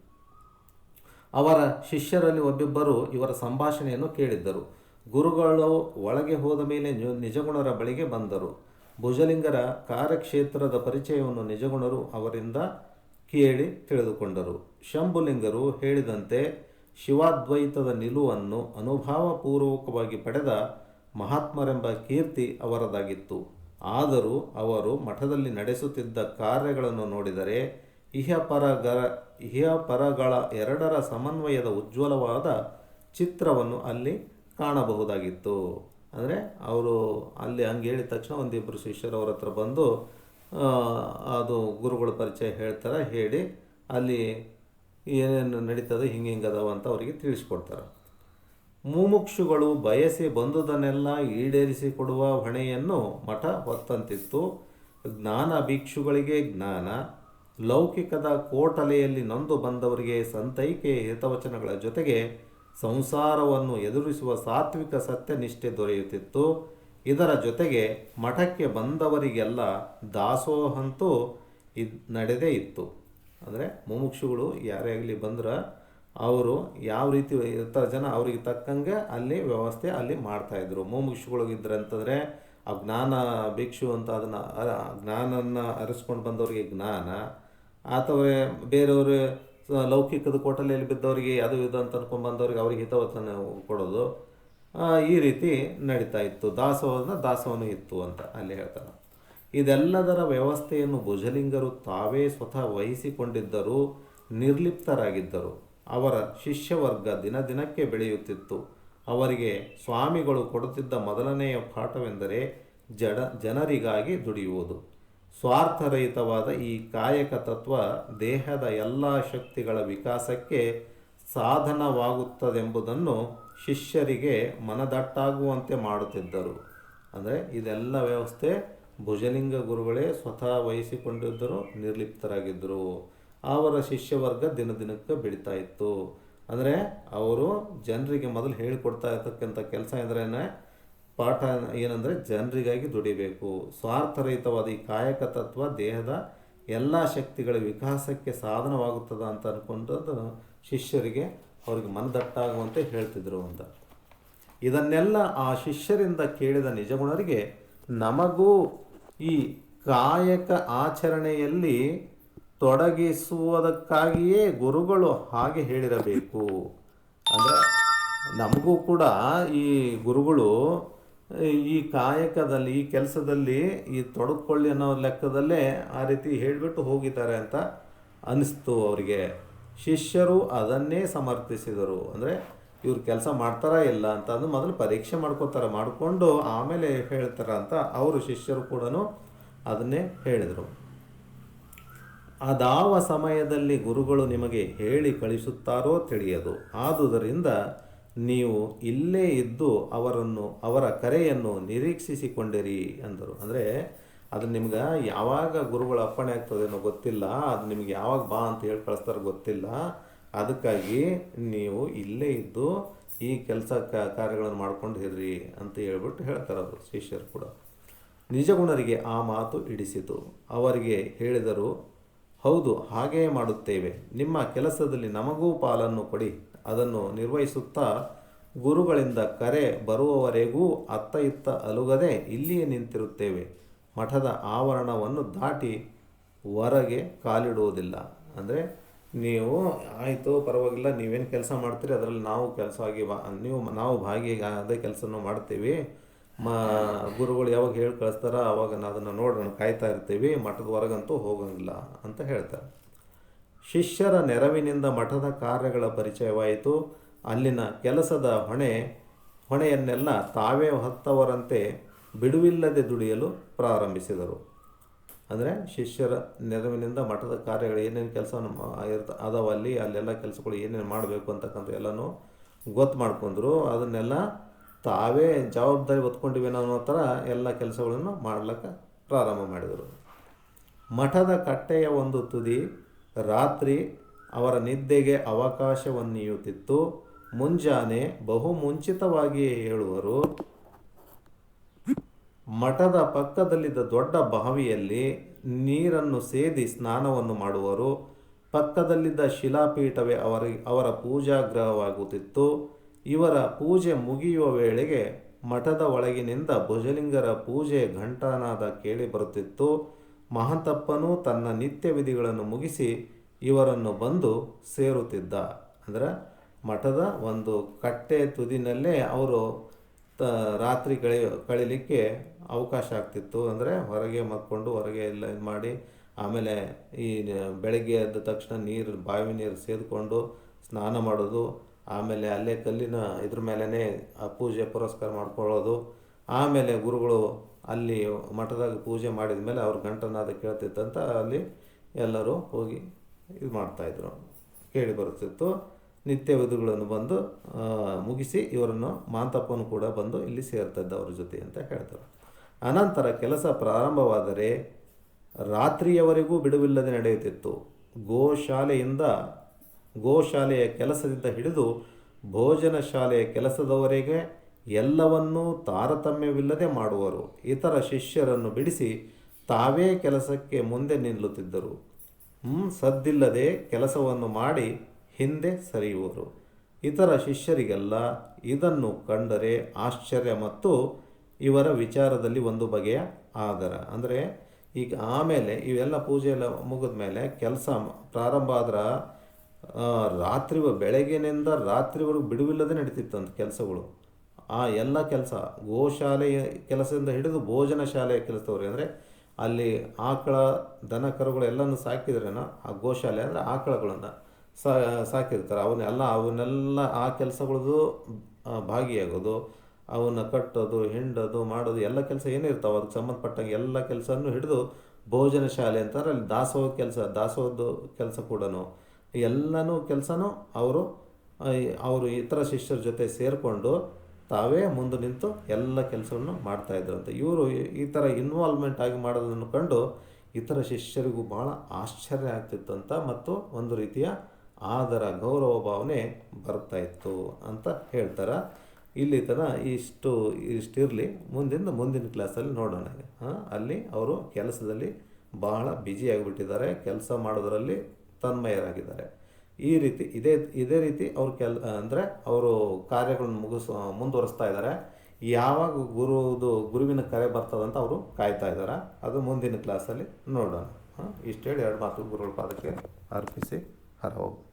ಅವರ ಶಿಷ್ಯರಲ್ಲಿ ಒಬ್ಬೊಬ್ಬರು ಇವರ ಸಂಭಾಷಣೆಯನ್ನು ಕೇಳಿದ್ದರು. ಗುರುಗಳು ಒಳಗೆ ಹೋದ ಮೇಲೆ ನಿಜಗುಣರ ಬಳಿಗೆ ಬಂದರು. ಭುಜಲಿಂಗರ ಕಾರ್ಯಕ್ಷೇತ್ರದ ಪರಿಚಯವನ್ನು ನಿಜಗುಣರು ಅವರಿಂದ ಕೇಳಿ ತಿಳಿದುಕೊಂಡರು. ಶಂಭುಲಿಂಗರು ಹೇಳಿದಂತೆ ಶಿವಾದ್ವೈತದ ನಿಲುವನ್ನು ಅನುಭವಪೂರ್ವಕವಾಗಿ ಪಡೆದ ಮಹಾತ್ಮರೆಂಬ ಕೀರ್ತಿ ಅವರದಾಗಿತ್ತು. ಆದರೂ ಅವರು ಮಠದಲ್ಲಿ ನಡೆಸುತ್ತಿದ್ದ ಕಾರ್ಯಗಳನ್ನು ನೋಡಿದರೆ ಇಹಪರಗಳ ಎರಡರ ಸಮನ್ವಯದ ಉಜ್ವಲವಾದ ಚಿತ್ರವನ್ನು ಅಲ್ಲಿ ಕಾಣಬಹುದಾಗಿತ್ತು. ಅಂದರೆ ಅವರು ಅಲ್ಲಿ ಹಂಗೆ ಹೇಳಿದ ತಕ್ಷಣ ಒಂದಿಬ್ಬರು ಶಿಷ್ಯರು ಅವ್ರ ಹತ್ರ ಬಂದು ಅದು ಗುರುಗಳ ಪರಿಚಯ ಹೇಳ್ತಾರೆ, ಹೇಳಿ ಅಲ್ಲಿ ಏನೇನು ನಡೀತದೆ ಹಿಂಗದಾವ ಅಂತ ಅವರಿಗೆ ತಿಳಿಸ್ಕೊಡ್ತಾರೆ. ಮುಮುಕ್ಷುಗಳು ಬಯಸಿ ಬಂದುದನ್ನೆಲ್ಲ ಈಡೇರಿಸಿಕೊಡುವ ಹೊಣೆಯನ್ನು ಮಠ ಹೊತ್ತಂತಿತ್ತು. ಜ್ಞಾನ ಭಿಕ್ಷುಗಳಿಗೆ ಜ್ಞಾನ, ಲೌಕಿಕದ ಕೋಟಲೆಯಲ್ಲಿ ನೊಂದು ಬಂದವರಿಗೆ ಸಂತೈಕೆ ಹಿತವಚನಗಳ ಜೊತೆಗೆ ಸಂಸಾರವನ್ನು ಎದುರಿಸುವ ಸಾತ್ವಿಕ ಸತ್ಯನಿಷ್ಠೆ ದೊರೆಯುತ್ತಿತ್ತು. ಇದರ ಜೊತೆಗೆ ಮಠಕ್ಕೆ ಬಂದವರಿಗೆಲ್ಲ ದಾಸೋಹಂತೂ ನಡೆದೇ ಇತ್ತು. ಅಂದರೆ ಮುಮುಕ್ಷುಗಳು ಯಾರೇ ಆಗಲಿ ಬಂದ್ರೆ ಅವರು ಯಾವ ರೀತಿ ಇರ್ತಾರೆ ಜನ, ಅವ್ರಿಗೆ ತಕ್ಕಂಗೆ ಅಲ್ಲಿ ವ್ಯವಸ್ಥೆ ಅಲ್ಲಿ ಮಾಡ್ತಾಯಿದ್ರು. ಮುಮುಕ್ಷುಗಳಿದ್ರೆ ಅಂತಂದರೆ ಆ ಜ್ಞಾನ ಭಿಕ್ಷು ಅಂತ ಅದನ್ನು ಜ್ಞಾನನ್ನು ಅರಿಸ್ಕೊಂಡು ಬಂದವರಿಗೆ ಜ್ಞಾನ, ಅಥವಾ ಬೇರೆಯವರು ಲೌಕಿಕದ ಕೋಟಲೆಯಲ್ಲಿ ಬಿದ್ದವರಿಗೆ ಅದು ಇದು ಅಂತ ಅನ್ಕೊಂಡು ಬಂದವ್ರಿಗೆ ಅವ್ರಿಗೆ ಹಿತವಚನ ಕೊಡೋದು, ಈ ರೀತಿ ನಡೀತಾ ಇತ್ತು. ದಾಸೋಹನ ಇತ್ತು ಅಂತ ಅಲ್ಲಿ ಹೇಳ್ತಾರೆ. ಇದೆಲ್ಲದರ ವ್ಯವಸ್ಥೆಯನ್ನು ಭುಜಲಿಂಗರು ತಾವೇ ಸ್ವತಃ ವಹಿಸಿಕೊಂಡಿದ್ದರೂ ನಿರ್ಲಿಪ್ತರಾಗಿದ್ದರು. ಅವರ ಶಿಷ್ಯವರ್ಗ ದಿನದಿನಕ್ಕೆ ಬೆಳೆಯುತ್ತಿತ್ತು. ಅವರಿಗೆ ಸ್ವಾಮಿಗಳು ಕೊಡುತ್ತಿದ್ದ ಮೊದಲನೆಯ ಪಾಠವೆಂದರೆ ಜನರಿಗಾಗಿ ದುಡಿಯುವುದು. ಸ್ವಾರ್ಥರಹಿತವಾದ ಈ ಕಾಯಕ ತತ್ವ ದೇಹದ ಎಲ್ಲ ಶಕ್ತಿಗಳ ವಿಕಾಸಕ್ಕೆ ಸಾಧನವಾಗುತ್ತದೆಂಬುದನ್ನು ಶಿಷ್ಯರಿಗೆ ಮನದಟ್ಟಾಗುವಂತೆ ಮಾಡುತ್ತಿದ್ದರು. ಅಂದರೆ ಇದೆಲ್ಲ ವ್ಯವಸ್ಥೆ ಭುಜಲಿಂಗ ಗುರುಗಳೇ ಸ್ವತಃ ವಹಿಸಿಕೊಂಡಿದ್ದರು, ನಿರ್ಲಿಪ್ತರಾಗಿದ್ದರು. ಅವರ ಶಿಷ್ಯವರ್ಗ ದಿನದಿನಕ್ಕೆ ಬೆಳೀತಾ ಇತ್ತು. ಅಂದರೆ ಅವರು ಜನರಿಗೆ ಮೊದಲು ಹೇಳಿಕೊಡ್ತಾ ಇರ್ತಕ್ಕಂಥ ಕೆಲಸ ಎಂದ್ರೇ ಪಾಠ ಏನಂದರೆ ಜನರಿಗಾಗಿ ದುಡಿಬೇಕು. ಸ್ವಾರ್ಥರಹಿತವಾದ ಈ ಕಾಯಕ ತತ್ವ ದೇಹದ ಎಲ್ಲ ಶಕ್ತಿಗಳ ವಿಕಾಸಕ್ಕೆ ಸಾಧನವಾಗುತ್ತದೆ ಅಂತ ಅಂದ್ಕೊಂಡದ್ದು ಶಿಷ್ಯರಿಗೆ ಅವ್ರಿಗೆ ಮನದಟ್ಟಾಗುವಂತೆ ಹೇಳ್ತಿದ್ರು ಅಂತ. ಇದನ್ನೆಲ್ಲ ಆ ಶಿಷ್ಯರಿಂದ ಕೇಳಿದ ನಿಜಗುಣರಿಗೆ ನಮಗೂ ಈ ಕಾಯಕ ಆಚರಣೆಯಲ್ಲಿ ತೊಡಗಿಸುವುದಕ್ಕಾಗಿಯೇ ಗುರುಗಳು ಹಾಗೆ ಹೇಳಿರಬೇಕು. ಅಂದರೆ ನಮಗೂ ಕೂಡ ಈ ಗುರುಗಳು ಈ ಕಾಯಕದಲ್ಲಿ ಈ ಕೆಲಸದಲ್ಲಿ ಈ ತೊಡಗಿಕೊಳ್ಳಿ ಅನ್ನೋ ಲೆಕ್ಕದಲ್ಲೇ ಆ ರೀತಿ ಹೇಳಿಬಿಟ್ಟು ಹೋಗಿದ್ದಾರೆ ಅಂತ ಅನ್ನಿಸ್ತು ಅವರಿಗೆ. ಶಿಷ್ಯರು ಅದನ್ನೇ ಸಮರ್ಥಿಸಿದರು. ಅಂದರೆ ಇವ್ರು ಕೆಲಸ ಮಾಡ್ತಾರಾ ಇಲ್ಲ ಅಂತ ಅದು ಮೊದಲು ಪರೀಕ್ಷೆ ಮಾಡ್ಕೋತಾರೆ, ಮಾಡಿಕೊಂಡು ಆಮೇಲೆ ಹೇಳ್ತಾರ ಅಂತ ಅವರು ಶಿಷ್ಯರು ಕೂಡ ಅದನ್ನೇ ಹೇಳಿದರು. ಅದಾವ ಸಮಯದಲ್ಲಿ ಗುರುಗಳು ನಿಮಗೆ ಹೇಳಿ ಕಳಿಸುತ್ತಾರೋ ತಿಳಿಯದು. ಆದುದರಿಂದ ನೀವು ಇಲ್ಲೇ ಇದ್ದು ಅವರ ಕರೆಯನ್ನು ನಿರೀಕ್ಷಿಸಿಕೊಂಡಿರಿ ಅಂದರು. ಅಂದರೆ ಅದು ನಿಮ್ಗೆ ಯಾವಾಗ ಗುರುಗಳ ಅಪ್ಪಣೆ ಆಗ್ತದೇನೋ ಗೊತ್ತಿಲ್ಲ, ಅದು ನಿಮ್ಗೆ ಯಾವಾಗ ಬಾ ಅಂತ ಹೇಳಿ ಕಳಿಸ್ತಾರೋ ಗೊತ್ತಿಲ್ಲ. ಅದಕ್ಕಾಗಿ ನೀವು ಇಲ್ಲೇ ಇದ್ದು ಈ ಕೆಲಸ ಕಾರ್ಯಗಳನ್ನು ಮಾಡ್ಕೊಂಡು ಇರ್ರಿ ಅಂತ ಹೇಳ್ಬಿಟ್ಟು ಹೇಳ್ತಾರೆ ಅವರು ಶಿಷ್ಯರು ಕೂಡ. ನಿಜಗುಣರಿಗೆ ಆ ಮಾತು ಹಿಡಿಸಿತು. ಅವರಿಗೆ ಹೇಳಿದರು, ಹೌದು, ಹಾಗೆಯೇ ಮಾಡುತ್ತೇವೆ. ನಿಮ್ಮ ಕೆಲಸದಲ್ಲಿ ನಮಗೂ ಪಾಲನ್ನು ಕೊಡಿ. ಅದನ್ನು ನಿರ್ವಹಿಸುತ್ತಾ ಗುರುಗಳಿಂದ ಕರೆ ಬರುವವರೆಗೂ ಅತ್ತ ಇತ್ತ ಅಲುಗದೆ ಇಲ್ಲಿಯೇ ನಿಂತಿರುತ್ತೇವೆ. ಮಠದ ಆವರಣವನ್ನು ದಾಟಿ ಹೊರಗೆ ಕಾಲಿಡುವುದಿಲ್ಲ. ಅಂದರೆ ನೀವು ಆಯಿತು ಪರವಾಗಿಲ್ಲ, ನೀವೇನು ಕೆಲಸ ಮಾಡ್ತೀರಿ ಅದರಲ್ಲಿ ನಾವು ಕೆಲಸ ಆಗಿ ನಾವು ಭಾಗಿ ಅದೇ ಕೆಲಸನೂ ಮಾಡ್ತೀವಿ. ಗುರುಗಳು ಯಾವಾಗ ಹೇಳಿ ಕಳಿಸ್ತಾರ ಆವಾಗ ಅದನ್ನು ನೋಡೋಣ ಕಾಯ್ತಾ ಇರ್ತೀವಿ, ಮಠದ ಹೊರಗಂತೂ ಹೋಗೋಂಗಿಲ್ಲ ಅಂತ ಹೇಳ್ತಾರೆ. ಶಿಷ್ಯರ ನೆರವಿನಿಂದ ಮಠದ ಕಾರ್ಯಗಳ ಪರಿಚಯವಾಯಿತು. ಅಲ್ಲಿನ ಕೆಲಸದ ಹೊಣೆಯನ್ನೆಲ್ಲ ತಾವೇ ಹೊತ್ತವರಂತೆ ಬಿಡುವಿಲ್ಲದೆ ದುಡಿಯಲು ಪ್ರಾರಂಭಿಸಿದರು. ಅಂದರೆ ಶಿಷ್ಯರ ನೆರವಿನಿಂದ ಮಠದ ಕಾರ್ಯಗಳು ಏನೇನು ಕೆಲಸ ಅದಾವಲ್ಲಿ ಅಲ್ಲೆಲ್ಲ ಕೆಲಸಗಳು ಏನೇನು ಮಾಡಬೇಕು ಅಂತಕ್ಕಂಥ ಎಲ್ಲನೂ ಗೊತ್ತು ಮಾಡ್ಕೊಂಡ್ರು. ಅದನ್ನೆಲ್ಲ ತಾವೇ ಜವಾಬ್ದಾರಿ ಹೊತ್ಕೊಂಡಿವೇನೋ ಅನ್ನೋ ಥರ ಎಲ್ಲ ಕೆಲಸಗಳನ್ನು ಮಾಡ್ಲಿಕ್ಕೆ ಪ್ರಾರಂಭ ಮಾಡಿದರು. ಮಠದ ಕಟ್ಟೆಯ ಒಂದು ತುದಿ ರಾತ್ರಿ ಅವರ ನಿದ್ದೆಗೆ ಅವಕಾಶವನ್ನೀಯುತ್ತಿತ್ತು. ಮುಂಜಾನೆ ಬಹು ಮುಂಚಿತವಾಗಿಯೇ ಹೇಳುವರು. ಮಠದ ಪಕ್ಕದಲ್ಲಿದ್ದ ದೊಡ್ಡ ಬಾವಿಯಲ್ಲಿ ನೀರನ್ನು ಸೇದಿ ಸ್ನಾನವನ್ನು ಮಾಡುವರು. ಪಕ್ಕದಲ್ಲಿದ್ದ ಶಿಲಾಪೀಠವೇ ಅವರ ಪೂಜಾಗೃಹವಾಗುತ್ತಿತ್ತು. ಇವರ ಪೂಜೆ ಮುಗಿಯುವ ವೇಳೆಗೆ ಮಠದ ಒಳಗಿನಿಂದ ಭುಜಲಿಂಗರ ಪೂಜೆ ಘಂಟಾನಾದ ಕೇಳಿ ಬರುತ್ತಿತ್ತು. ಮಹಾಂತಪ್ಪನು ತನ್ನ ನಿತ್ಯ ವಿಧಿಗಳನ್ನು ಮುಗಿಸಿ ಇವರನ್ನು ಬಂದು ಸೇರುತ್ತಿದ್ದ. ಅಂದರೆ ಮಠದ ಒಂದು ಕಟ್ಟೆ ತುದಿನಲ್ಲೇ ಅವರು ರಾತ್ರಿ ಕಳೀಲಿಕ್ಕೆ ಅವಕಾಶ ಆಗ್ತಿತ್ತು. ಅಂದರೆ ಹೊರಗೆ ಮಕ್ಕೊಂಡು ಹೊರಗೆ ಎಲ್ಲ ಇದು ಮಾಡಿ ಆಮೇಲೆ ಈ ಬೆಳಗ್ಗೆ ಎದ್ದ ತಕ್ಷಣ ಬಾವಿ ನೀರು ಸೇದಿಕೊಂಡು ಸ್ನಾನ ಮಾಡೋದು, ಆಮೇಲೆ ಅಲ್ಲೇ ಕಲ್ಲಿನ ಇದ್ರ ಮೇಲೇ ಆ ಪೂಜೆ ಪುರಸ್ಕಾರ ಮಾಡ್ಕೊಳ್ಳೋದು. ಆಮೇಲೆ ಗುರುಗಳು ಅಲ್ಲಿ ಮಠದಾಗ ಪೂಜೆ ಮಾಡಿದ ಮೇಲೆ ಅವ್ರ ಗಂಟನಾದ ಕೇಳ್ತಿತ್ತಂತ ಅಲ್ಲಿ ಎಲ್ಲರೂ ಹೋಗಿ ಇದು ಮಾಡ್ತಾಯಿದ್ರು, ಕೇಳಿ ಬರುತ್ತಿತ್ತು. ನಿತ್ಯ ವಿಧಿಗಳನ್ನು ಬಂದು ಮುಗಿಸಿ ಇವರನ್ನು ಮಾಂತಪ್ಪನು ಕೂಡ ಬಂದು ಇಲ್ಲಿ ಸೇರ್ತಿದ್ದ ಅವ್ರ ಜೊತೆ ಅಂತ ಹೇಳ್ತಾರೆ. ಅನಂತರ ಕೆಲಸ ಪ್ರಾರಂಭವಾದರೆ ರಾತ್ರಿಯವರೆಗೂ ಬಿಡುವಿಲ್ಲದೆ ನಡೆಯುತ್ತಿತ್ತು. ಗೋಶಾಲೆಯ ಕೆಲಸದಿಂದ ಹಿಡಿದು ಭೋಜನ ಶಾಲೆಯ ಕೆಲಸದವರೆಗೆ ಎಲ್ಲವನ್ನೂ ತಾರತಮ್ಯವಿಲ್ಲದೆ ಮಾಡುವರು. ಇತರ ಶಿಷ್ಯರನ್ನು ಬಿಡಿಸಿ ತಾವೇ ಕೆಲಸಕ್ಕೆ ಮುಂದೆ ನಿಲ್ಲುತ್ತಿದ್ದರು. ಸದ್ದಿಲ್ಲದೆ ಕೆಲಸವನ್ನು ಮಾಡಿ ಹಿಂದೆ ಸರಿಯುವರು. ಇತರ ಶಿಷ್ಯರಿಗೆಲ್ಲ ಇದನ್ನು ಕಂಡರೆ ಆಶ್ಚರ್ಯ ಮತ್ತು ಇವರ ವಿಚಾರದಲ್ಲಿ ಒಂದು ಬಗೆಯ ಆದರ. ಅಂದರೆ ಈಗ ಆಮೇಲೆ ಇವೆಲ್ಲ ಪೂಜೆ ಎಲ್ಲ ಮುಗಿದ ಮೇಲೆ ಕೆಲಸ ಪ್ರಾರಂಭ ಆದ್ರೆ ಬೆಳಗ್ಗೆನಿಂದ ರಾತ್ರಿವರೆಗೂ ಬಿಡುವಿಲ್ಲದೆ ನಡೀತಿತ್ತಂತ ಕೆಲಸಗಳು. ಆ ಎಲ್ಲ ಕೆಲಸ ಗೋಶಾಲೆಯ ಕೆಲಸದಿಂದ ಹಿಡಿದು ಭೋಜನ ಶಾಲೆಯ ಕೆಲಸದವ್ರಿಗೆ ಅಂದರೆ ಅಲ್ಲಿ ಆಕಳ ದನ ಕರುಗಳು ಎಲ್ಲನೂ ಸಾಕಿದ್ರೇನೋ ಆ ಗೋಶಾಲೆ ಅಂದರೆ ಆಕಳಗಳನ್ನು ಸಾಕಿರ್ತಾರೆ. ಅವನ್ನೆಲ್ಲ ಆ ಕೆಲಸಗಳದ್ದು ಭಾಗಿಯಾಗೋದು, ಅವನ್ನ ಕಟ್ಟೋದು, ಹಿಂಡೋದು, ಮಾಡೋದು ಎಲ್ಲ ಕೆಲಸ ಏನಿರ್ತಾವೆ ಅದಕ್ಕೆ ಸಂಬಂಧಪಟ್ಟಂಗೆ ಎಲ್ಲ ಕೆಲಸನೂ ಹಿಡಿದು ಭೋಜನ ಶಾಲೆ ಅಂತಾರೆ. ಅಲ್ಲಿ ದಾಸೋಹದ ಕೆಲಸ ಕೂಡ ಎಲ್ಲನೂ ಕೆಲಸನೂ ಅವರು ಇತರ ಶಿಷ್ಯರ ಜೊತೆ ಸೇರಿಕೊಂಡು ತಾವೇ ಮುಂದೆ ನಿಂತು ಎಲ್ಲ ಕೆಲಸವನ್ನು ಮಾಡ್ತಾಯಿದ್ರಂತೆ. ಇವರು ಈ ಥರ ಇನ್ವಾಲ್ವ್ಮೆಂಟ್ ಆಗಿ ಮಾಡೋದನ್ನು ಕಂಡು ಇತರ ಶಿಷ್ಯರಿಗೂ ಭಾಳ ಆಶ್ಚರ್ಯ ಆಗ್ತಿತ್ತಂತ, ಮತ್ತು ಒಂದು ರೀತಿಯ ಆದರ ಗೌರವ ಭಾವನೆ ಬರ್ತಾಯಿತ್ತು ಅಂತ ಹೇಳ್ತಾರೆ. ಇಲ್ಲಿ ತನಕ ಇಷ್ಟಿರಲಿ. ಮುಂದಿನ ಕ್ಲಾಸಲ್ಲಿ ನೋಡೋಣ. ಅಲ್ಲಿ ಅವರು ಕೆಲಸದಲ್ಲಿ ಬಹಳ ಬ್ಯುಸಿಯಾಗಿಬಿಟ್ಟಿದ್ದಾರೆ, ಕೆಲಸ ಮಾಡೋದರಲ್ಲಿ ತನ್ಮಯರಾಗಿದ್ದಾರೆ. ಈ ರೀತಿ ಇದೇ ರೀತಿ ಅವ್ರು ಅಂದರೆ ಅವರು ಕಾರ್ಯಗಳನ್ನು ಮುಂದುವರಿಸ್ತಾ ಇದ್ದಾರೆ. ಯಾವಾಗ ಗುರುವಿನ ಕರೆ ಬರ್ತದಂತ ಅವರು ಕಾಯ್ತಾ ಇದ್ದಾರೆ. ಅದು ಮುಂದಿನ ಕ್ಲಾಸಲ್ಲಿ ನೋಡೋಣ. ಇಷ್ಟು ಹೇಳಿ 2 ಮಾತು ಗುರುಗಳ ಪಾದಕ್ಕೆ ಅರ್ಪಿಸಿ ಹೊರ ಹೋಗಿ